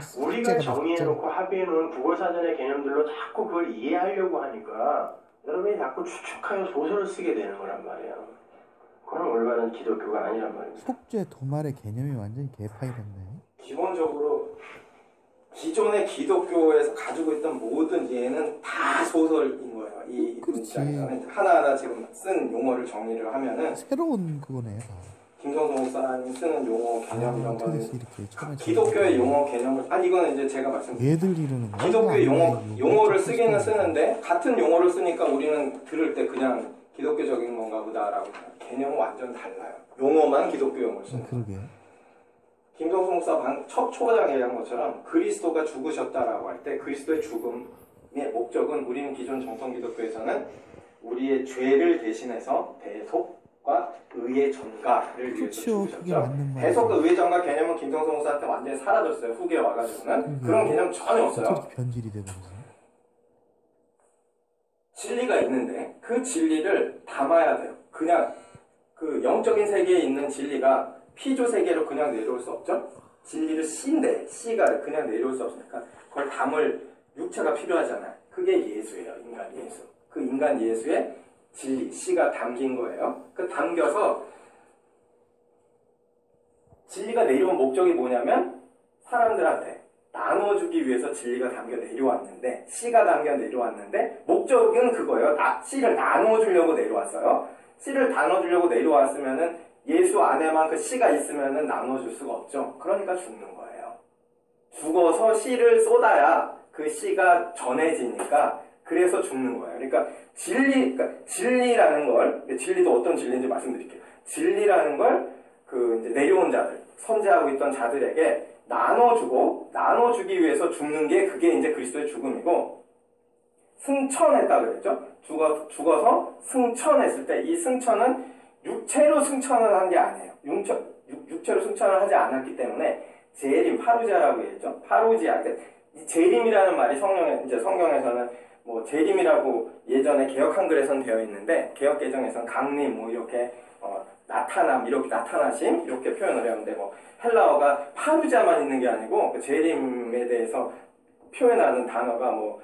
거지. 우리가 정의해놓고 합의해놓은 국어사전의 개념들로 자꾸 그걸 이해하려고 하니까 여러분이 자꾸 추측하여 소설을 쓰게 되는 거란 말이에요. 그건 올바른 기독교가 아니란 말입니다. 속죄 도말의 개념이 완전히 개파이 됐네. 기본적으로 기존의 기독교에서 가지고 있던 모든 이해는 다 소설인 거예요. 이 문장에서는 하나하나 지금 쓴 용어를 정리를 하면은 새로운 그거네. 김성수 목사님 쓰는 용어 개념 이런 어떻게 거는 이렇게 처음에 기독교의 용어 개념을 이거는 이제 제가 말씀드린 얘들 이러는 거야? 기독교의 용어를 어떻게 쓰기는 쓰는 거야? 쓰는데 같은 용어를 쓰니까 우리는 들을 때 그냥 기독교적인 건가 보다라고 개념은 완전 달라요. 용어만 기독교 용어를 쓰는 거예요. 그러게. 김성수 목사 첫 초반에 얘기한 것처럼 그리스도가 죽으셨다라고 할 때 그리스도의 죽음의 목적은 우리는 기존 정통 기독교에서는 우리의 죄를 대신해서 대속과 의의 전가를 위해서 그쵸, 그게 죽으셨죠. 맞는 말이죠. 대속과 의의 전가 개념은 김성수 목사한테 완전히 사라졌어요. 후기에 와가지고는 그런 개념 전혀 없어요. 어떻게 변질이 돼버리지? 진리가 있는데 그 진리를 담아야 돼요. 그냥 그 영적인 세계에 있는 진리가 피조 세계로 그냥 내려올 수 없죠. 진리를 씨인데 씨가 그냥 내려올 수 없으니까 그걸 담을 육체가 필요하잖아요. 그게 예수예요. 인간 예수. 그 인간 예수의 진리 씨가 담긴 거예요. 그 담겨서 진리가 내려온 목적이 뭐냐면 사람들한테 나눠주기 위해서 진리가 담겨 내려왔는데 씨가 담겨 내려왔는데 목적은 그거예요. 씨를 나눠주려고 내려왔어요. 씨를 나눠주려고 내려왔으면은 예수 안에만 그 씨가 있으면은 나눠줄 수가 없죠. 그러니까 죽는 거예요. 죽어서 씨를 쏟아야 그 씨가 전해지니까 그래서 죽는 거예요. 그러니까 진리라는 걸 진리도 어떤 진리인지 말씀드릴게요. 진리라는 걸 그 이제 내려온 자들 선제하고 있던 자들에게 나눠주기 위해서 죽는 게 그게 이제 그리스도의 죽음이고 승천했다 그랬죠. 죽어서 승천했을 때 이 승천은 육체로 승천을 한 게 아니에요. 육체로 승천을 하지 않았기 때문에 재림 파루지아라고 했죠. 파루지아. 재림이라는 말이 성경에서는 뭐 재림이라고 예전에 개역 한글에선 되어 있는데 개역 개정에서는 강림 뭐 이렇게 나타남 이렇게 나타나심 이렇게 표현을 했는데 뭐 헬라어가 파루지아만 있는 게 아니고 그 재림에 대해서 표현하는 단어가 뭐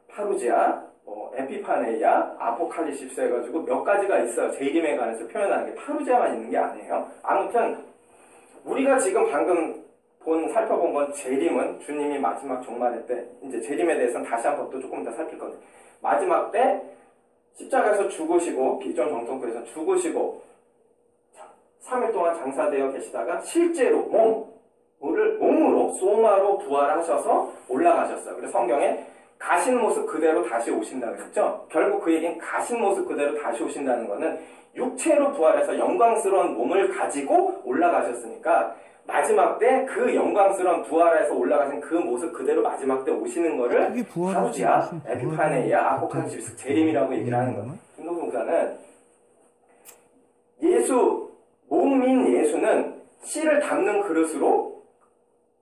파루지아 에피파네이아, 아포칼리십스 해가지고 몇 가지가 있어요. 재림에 관해서 표현하는 게 파루지아만 있는 게 아니에요. 아무튼 우리가 지금 방금 살펴본 건 재림은 주님이 마지막 종말의 때 이제 재림에 대해서는 다시 한번 또 조금 더 살필 건데 마지막 때 십자가에서 죽으시고 기존 정통교에서 죽으시고 3일 동안 장사되어 계시다가 실제로 몸으로 소마로 부활하셔서 올라가셨어요. 그래서 성경에 가신 모습 그대로 다시 오신다 그랬죠. 결국 그 얘기는 가신 모습 그대로 다시 오신다는 거는 육체로 부활해서 영광스러운 몸을 가지고 올라가셨으니까 마지막 때 그 영광스러운 부활해서 올라가신 그 모습 그대로 마지막 때 오시는 거를 파루지아, 에피파네이아, 아포칼립스, 재림이라고 얘기를 하는 거예요. 김동수 목사는 몸인 예수는 씨를 담는 그릇으로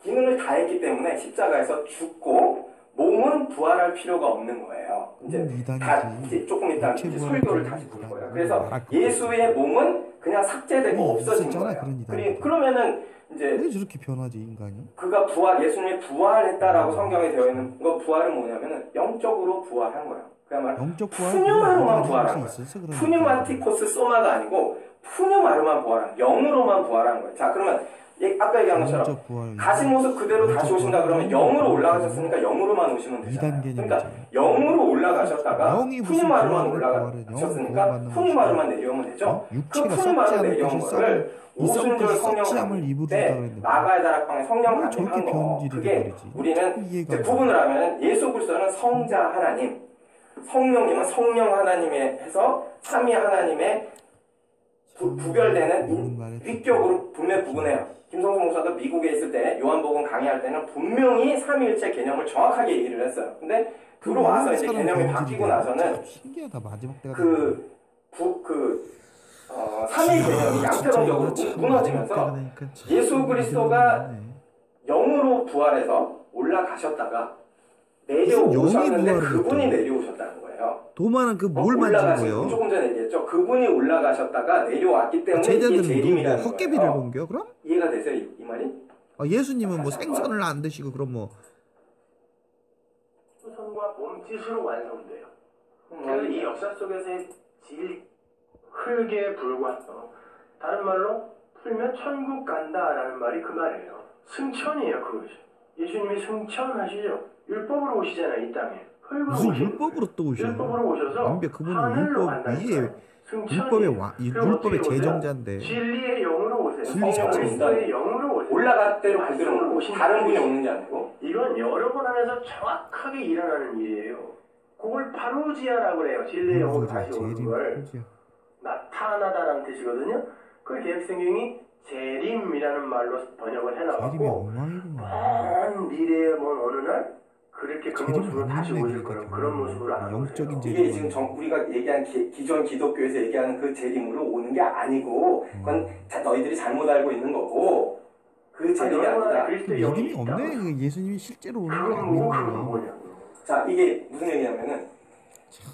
기능을 다했기 때문에 십자가에서 죽고 몸은 부활할 필요가 없는 거예요. 이제 조금 이따 이제 설교를 다시 볼 거예요. 그래서 예수의 몸은 그냥 삭제되고 없어진 거예요. 그러면은 이제 왜 저렇게 변하지 인간이? 그가 예수님이 부활했다라고 성경에 되어 있는 거 부활은 뭐냐면은 영적으로 부활한 거예요. 그야말로 푸뉴마로만 부활한 거예요. 푸뉴마티코스 소마가 아니고 푸뉴마로만 부활한 거예요. 영으로만 부활한 거예요. 자 그러면 아까 얘기한 것처럼 가신 모습 그대로 다시 오신다 그러면 영으로 올라가셨으니까 영으로만 오시면 되잖아요. 그러니까 영으로 올라가셨다가 푸뉴마로만 올라가셨으니까 푸뉴마로만 내려오면 되죠. 그 푸뉴마로 내려온 거를 오순절 성령 강림 때 나가야 다락방에 성령 강림한 거. 그게 우리는 이제 구분을 하면 예수 그리스도는 성자 하나님, 성령님은 성령 하나님에 해서 삼위 하나님의 구별되는 위격으로 분명히 구분해요. 김성수 목사도 미국에 있을 때 요한복음 강의할 때는 분명히 삼위일체 개념을 정확하게 얘기를 했어요. 근데 들어와서 이제 개념이 바뀌고 나서는 삼위 개념이 양태론적으로 무너지면서 예수 그리스도가 영으로 부활해서 올라가셨다가 내려오셨는데 그분이 내려오셨다는 거예요. 도마는 그 뭘 만진 거예요? 조금 전에 얘기했죠. 그분이 올라가셨다가 내려왔기 때문에 이게 재림이라는 거예요. 헛개비를 본겨 그럼? 이해가 되세요 이 말이? 예수님은 뭐 생선을 안 드시고 그럼 뭐 손과 몸짓으로 완성돼요. 그래서 이 역사 속에서의 흙에 불과해서 다른 말로 풀면 천국 간다라는 말이 그 말이에요. 승천이에요 그것이. 예수님이 승천하시죠. 율법으로 오시잖아요, 이 땅에. 흙으로 무슨 오시는 율법으로 또 오셔? 율법으로 오셔서 완벽 그분은 하늘로 율법 간다니까요. 위에 승천이에요. 율법의 제정자인데. 진리의 영으로 오세요. 진리 자체가 그리스도의 영으로 오세요. 올라갈 대로 갈 대로 오는 오신 다른 분이 분이 오는 게 아니고 이건 여러분 안에서 정확하게 일어나는 일이에요. 그걸 파루지아라고 그래요. 진리의 영으로 다시 오는 걸. 나타나다라는 뜻이거든요. 그 개혁성경이 재림이라는 말로 번역을 재림이 해놔갖고 엉망이구만. 먼 미래의 먼 어느 날 그렇게 그 재림 모습으로 다시 맞는 오실 얘기가 거예요. 좀 그런 모습으로 안 영적인 오세요. 재림. 이게 지금 우리가 얘기한 기존 기독교에서 얘기하는 그 재림으로 오는 게 아니고 그건 너희들이 잘못 알고 있는 거고 그 재림이 아니다. 그리스도의 영이 믿음이 있다. 없네. 그 예수님이 실제로 오는 게 그건 아니는 뭐냐고. 거예요. 자, 이게 무슨 얘기냐면은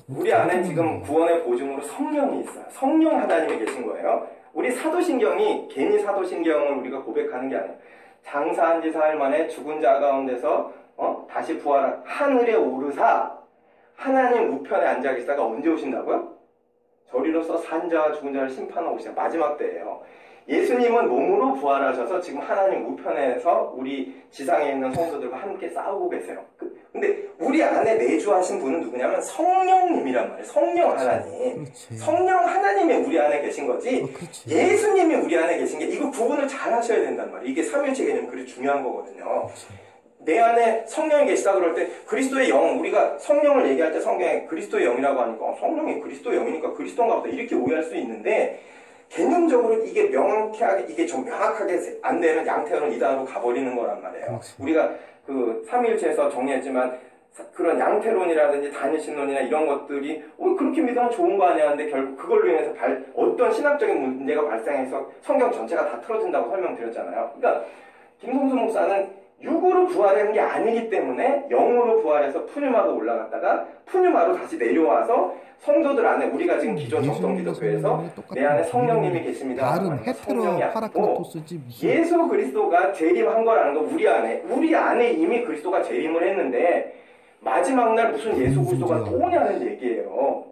우리 안에 지금 구원의 보증으로 성령이 있어요. 성령 하나님이 계신 거예요. 우리 사도신경이 괜히 사도신경을 우리가 고백하는 게 아니에요. 장사한 지 사흘 만에 죽은 자 가운데서 다시 부활한 하늘에 오르사 하나님 우편에 앉아 계시다가 언제 오신다고요? 저리로서 산 자와 죽은 자를 심판하고 오시는 마지막 때예요. 예수님은 몸으로 부활하셔서 지금 하나님 우편에서 우리 지상에 있는 성도들과 함께 싸우고 계세요. 근데 우리 안에 내주하신 분은 누구냐면 성령님이란 말이에요. 성령 하나님. 그렇지. 성령 하나님이 우리 안에 계신 거지 그렇지. 예수님이 우리 안에 계신 게 이거 구분을 잘 하셔야 된단 말이에요. 이게 삼위일체 개념이 그리 중요한 거거든요. 내 안에 성령이 계시다 그럴 때 그리스도의 영, 우리가 성령을 얘기할 때 성경에 그리스도의 영이라고 하니까 성령이 그리스도의 영이니까 그리스도인가 보다 이렇게 오해할 수 있는데 개념적으로 이게 명확하게 이게 좀 명확하게 안 되면 양태어는 이단으로 가버리는 거란 말이에요. 그렇지. 우리가 그 삼위일체에서 정리했지만 그런 양태론이라든지 단일신론이나 이런 것들이 그렇게 믿으면 좋은 거 아니야 근데 결국 그걸로 인해서 어떤 신학적인 문제가 발생해서 성경 전체가 다 틀어진다고 설명드렸잖아요. 그러니까 김성수 목사는 육으로 부활하는 게 아니기 때문에 영으로 부활해서 푸뉴마로 올라갔다가 푸뉴마로 다시 내려와서 성도들 안에 우리가 지금 기존 정통 기독교에서 내 안에 성령님이 계십니다. 다른 헤테로 파라크리토스지 무슨 예수 그리스도가 재림한 거라는 거 우리 안에 이미 그리스도가 재림을 했는데 마지막 날 무슨 예수 그리스도가 또 오냐는 얘기예요.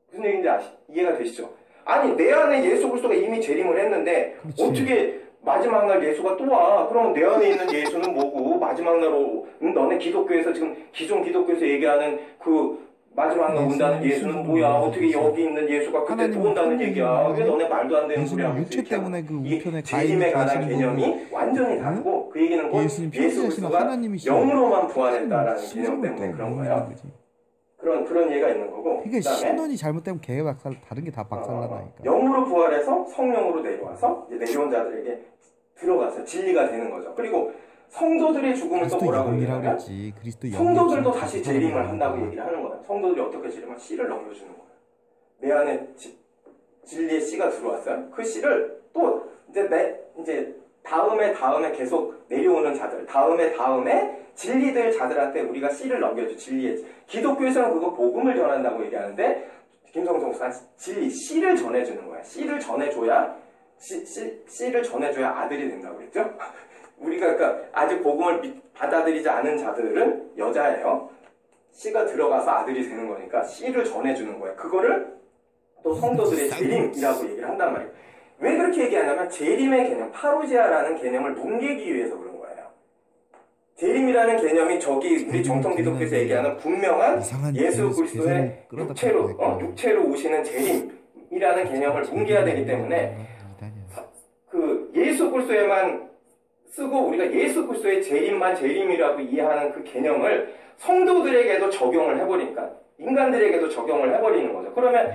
무슨 얘기인지 이해가 되시죠? 아니 내 안에 예수 그리스도가 이미 재림을 했는데 그렇지. 어떻게 마지막 날 예수가 또 와? 그러면 내 안에 있는 예수는 뭐고 마지막 날로 너네 기독교에서 지금 기존 기독교에서 얘기하는 그 마지막 날 온다는 예수는 뭐야? 어떻게 여기 있는 예수가 그때 또 온다는 얘기야? 그게 너네 말도 안 되는 소리야. 예수님 육체 때문에 그 우편에 재림에 관한 개념이 완전히 다르고 그 얘기는 곧 예수 그리스도가 영으로만 부활했다라는 개념 때문에 그런 거예요. 그런 예가 있는 거고. 그러니까 그다음에 신론이 잘못되면 개가 박살 다른 게 다 박살나니까. 영으로 부활해서 성령으로 내려와서 이제 내려온 자들에게 들어가서 진리가 되는 거죠. 그리고 성도들의 죽음을 또 뭐라고 얘기하냐면 성도들도 다시 재림을 한다고 얘기를 하는 거예요. 성도들이 어떻게 재림을 씨를 넘겨주는 거예요. 내 안에 진리의 씨가 들어왔어요. 그 씨를 또 이제 다음에 계속 내려오는 자들, 다음에 진리될 자들한테 우리가 씨를 넘겨줘. 진리의 기독교에서는 그거 복음을 전한다고 얘기하는데 김성수 목사는 진리 씨를 전해주는 거야. 씨를 전해줘야 씨를 전해줘야 아들이 된다고 그랬죠. 우리가 그러니까 아직 복음을 받아들이지 않은 자들은 여자예요. 씨가 들어가서 아들이 되는 거니까 씨를 전해주는 거예요. 그거를 또 성도들의 재림이라고 얘기를 한단 말이에요. 왜 그렇게 얘기하냐면 재림의 개념, 파루지아라는 개념을 뭉개기 위해서 그런 거예요. 재림이라는 개념이 저기 우리 정통 기독교에서 얘기하는 분명한 예수 그리스도의 육체로 오시는 재림이라는 개념을 뭉개야 되기 때문에 그 예수 그리스도에만 쓰고 우리가 예수 그리스도의 재림만 재림이라고 이해하는 그 개념을 성도들에게도 적용을 해버리니까 인간들에게도 적용을 해버리는 거죠. 그러면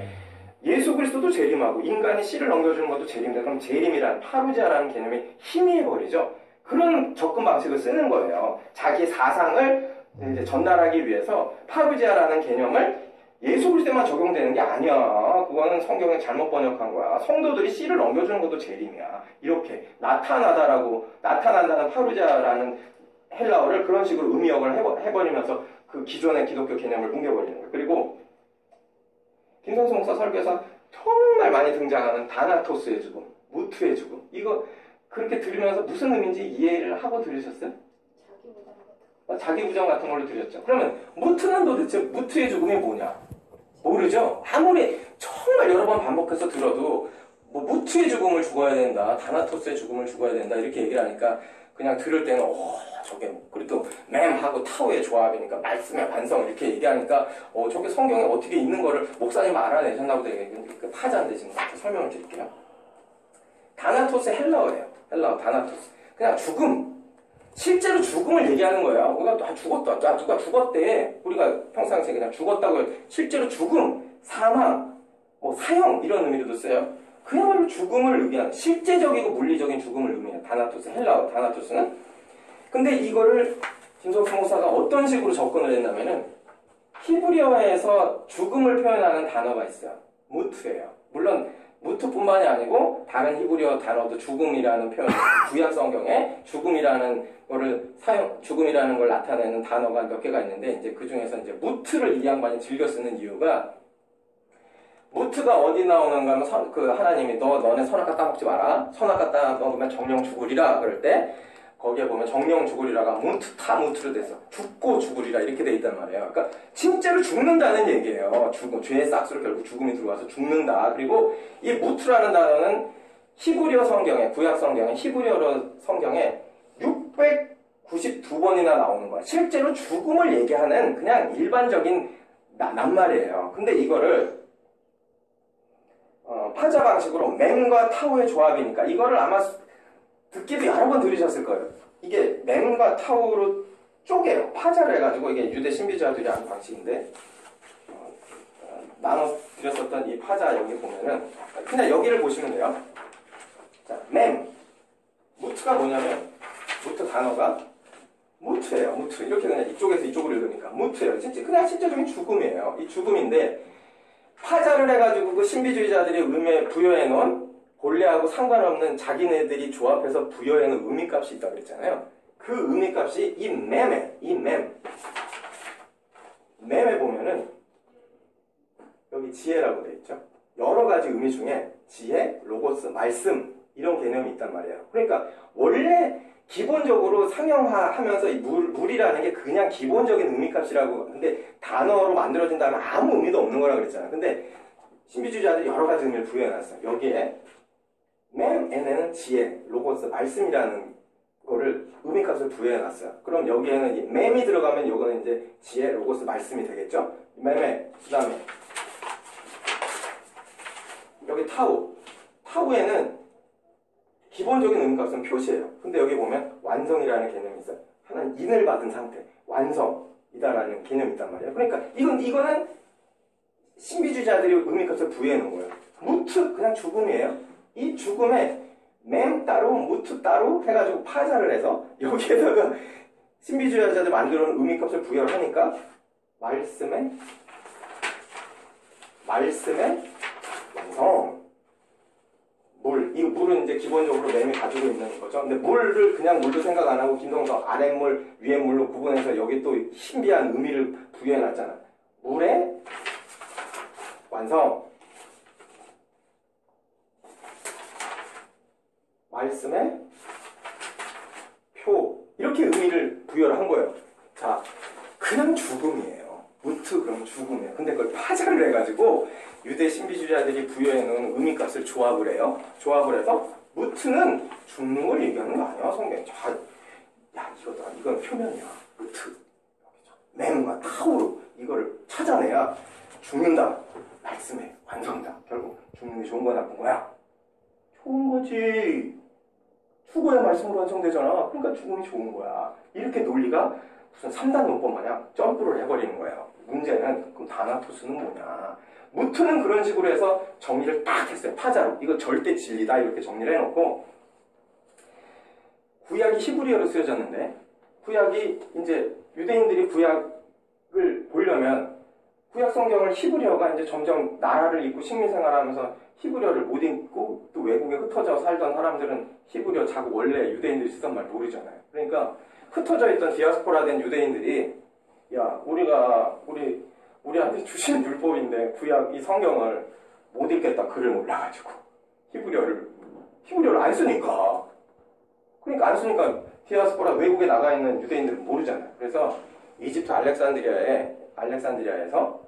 예수 그리스도도 재림하고 인간이 씨를 넘겨주는 것도 재림이다. 그럼 재림이란 파루지아라는 개념이 희미해버리죠. 그런 접근 방식을 쓰는 거예요. 자기 사상을 이제 전달하기 위해서 파루지아라는 개념을 예수 그리스도에만 적용되는 게 아니야. 그거는 성경에 잘못 번역한 거야. 성도들이 씨를 넘겨주는 것도 재림이야. 이렇게 나타난다는 파루지아라는 헬라어를 그런 식으로 의미역을 해버리면서 그 기존의 기독교 개념을 뭉개버리는 거예요. 그리고 김성수 목사 설교에서 정말 많이 등장하는 다나토스의 죽음, 무트의 죽음. 이거 그렇게 들으면서 무슨 의미인지 이해를 하고 들으셨어요? 자기 부정 같은 걸로 들렸죠. 그러면 무트는 도대체 무트의 죽음이 뭐냐? 모르죠? 아무리 정말 여러 번 반복해서 들어도 뭐 무트의 죽음을 죽어야 된다, 다나토스의 죽음을 죽어야 된다 이렇게 얘기를 하니까 그냥 들을 때는 저게 그래도 맴하고 타오의 조합이니까 말씀의 완성 이렇게 얘기하니까 저게 성경에 어떻게 있는 거를 목사님 알아내셨나 보다 그 파자인데 지금 이렇게 설명을 드릴게요. 다나토스 헬라어예요. 헬라어 다나토스. 그냥 죽음. 실제로 죽음을 얘기하는 거예요. 우리가 죽었다. 누가 죽었대. 우리가 평상시에 그냥 죽었다고 해요. 실제로 죽음, 사망, 뭐 사형 이런 의미로도 써요. 그야말로 죽음을 의미하는 실제적이고 물리적인 죽음을 의미해요. 다나토스, 헬라어 다나토스는. 근데 이거를 김석수 목사가 어떤 식으로 접근을 했냐면은 히브리어에서 죽음을 표현하는 단어가 있어요. 무트예요. 물론 무트뿐만이 아니고 다른 히브리어 단어도 죽음이라는 표현, 구약 성경에 죽음이라는 걸 나타내는 단어가 몇 개가 있는데 이제 그 중에서 이제 무트를 이 양반이 즐겨 쓰는 이유가 무트가 어디 나오는가 하면 그 하나님이 너네 선악과 따먹지 마라. 선악과 따먹으면 정령 죽으리라. 그럴 때 거기에 보면 정령 죽으리라가 무트로 돼서 죽고 죽으리라 이렇게 돼 있단 말이에요. 그러니까 진짜로 죽는다는 얘기예요. 죄의 싹수로 결국 죽음이 들어와서 죽는다. 그리고 이 무트라는 단어는 히브리어 성경에 구약 성경에 히브리어 성경에 692번이나 나오는 거야. 실제로 죽음을 얘기하는 그냥 일반적인 낱말이에요. 근데 이거를 파자 방식으로 맹과 타오의 조합이니까 이거를 아마 듣기도 여러 번 들으셨을 거예요. 이게 맹과 타오로 쪼개요. 파자를 해가지고 이게 유대 신비주의자들이 하는 방식인데 나눠 드렸었던 이 파자 여기 보면은 그냥 여기를 보시면 돼요. 자, 맹 무트가 뭐냐면 무트 단어가 무트예요. 무트 이렇게 그냥 이쪽에서 이쪽으로 읽으니까 무트예요. 그냥 실제적인 죽음이에요. 이 죽음인데 파자를 해가지고 그 신비주의자들이 의미에 부여해 놓은 본래하고 상관없는 자기네들이 조합해서 부여해 놓은 의미값이 있다고 그랬잖아요. 그 의미값이 이 맴에 보면은 여기 지혜라고 돼 있죠. 여러 가지 의미 중에 지혜, 로고스, 말씀 이런 개념이 있단 말이에요. 그러니까 원래 기본적으로 상형화하면서 이 물이라는 게 그냥 기본적인 의미값이라고 근데 단어로 만들어진다면 아무 의미도 없는 거라고 그랬잖아요. 근데 신비주의자들이 여러 가지 의미를 부여해놨어요. 여기에 맴에는 지혜, 로고스, 말씀이라는 거를 의미값을 부여해놨어요. 그럼 여기에는 이 맴이 들어가면 요거는 이제 지혜, 로고스, 말씀이 되겠죠. 맴에 그 다음에 여기 타우에는 기본적인 의미값은 표시예요. 근데 여기 보면 완성이라는 개념이 있어요. 하나는 인을 받은 상태, 완성이다라는 개념이 있단 말이에요. 그러니까 이거는 신비주의자들이 의미값을 부여해 놓은 거예요. 무트 그냥 죽음이에요. 이 죽음에 맴 따로 무트 따로 해가지고 파자를 해서 여기에다가 신비주의자들 만들어 놓은 의미값을 부여를 하니까 말씀의 완성. 이 물은 이제 기본적으로 맴이 가지고 있는 거죠. 근데 물을 그냥 물로 생각 안 하고 김동석 아랫물, 위에물로 구분해서 여기 또 신비한 의미를 부여해놨잖아. 물의 완성. 말씀의 표. 이렇게 의미를 부여를 한 거예요. 자, 그냥 죽음이에요. 무트 그럼 죽음이에요. 근데 그걸 파자를 해가지고 유대 신비주의자들이 부여해놓은 의미값을 조합을 해요. 조합을 해서 무트는 죽는 걸 얘기하는 거 아니야 성경. 야 이건 표면이야. 무트 맹과 타오로 이거를 찾아내야 죽는다. 말씀의 완성이다. 결국 죽는 게 좋은 거야 나쁜 거야? 좋은 거지. 죽어야 말씀으로 완성되잖아. 그러니까 죽음이 좋은 거야. 이렇게 논리가 무슨 3단 논법 마냥 점프를 해버리는 거예요. 문제는 그럼 다나토스는 뭐냐. 무트는 그런 식으로 해서 정리를 딱 했어요. 파자로. 이거 절대 진리다. 이렇게 정리를 해놓고 구약이 히브리어로 쓰여졌는데 구약이 이제 유대인들이 구약을 보려면 구약 성경을 히브리어가 이제 점점 나라를 잇고 식민생활하면서 히브리어를 못 읽고 또 외국에 흩어져 살던 사람들은 히브리어 자꾸 원래 유대인들이 쓰던 말 모르잖아요. 그러니까 흩어져 있던 디아스포라 된 유대인들이 야 우리한테 주신 율법인데 구약 이 성경을 못 읽겠다. 글을 몰라가지고 히브리어를 안 쓰니까 그러니까 안 쓰니까 디아스포라 외국에 나가 있는 유대인들은 모르잖아요. 그래서 이집트 알렉산드리아에서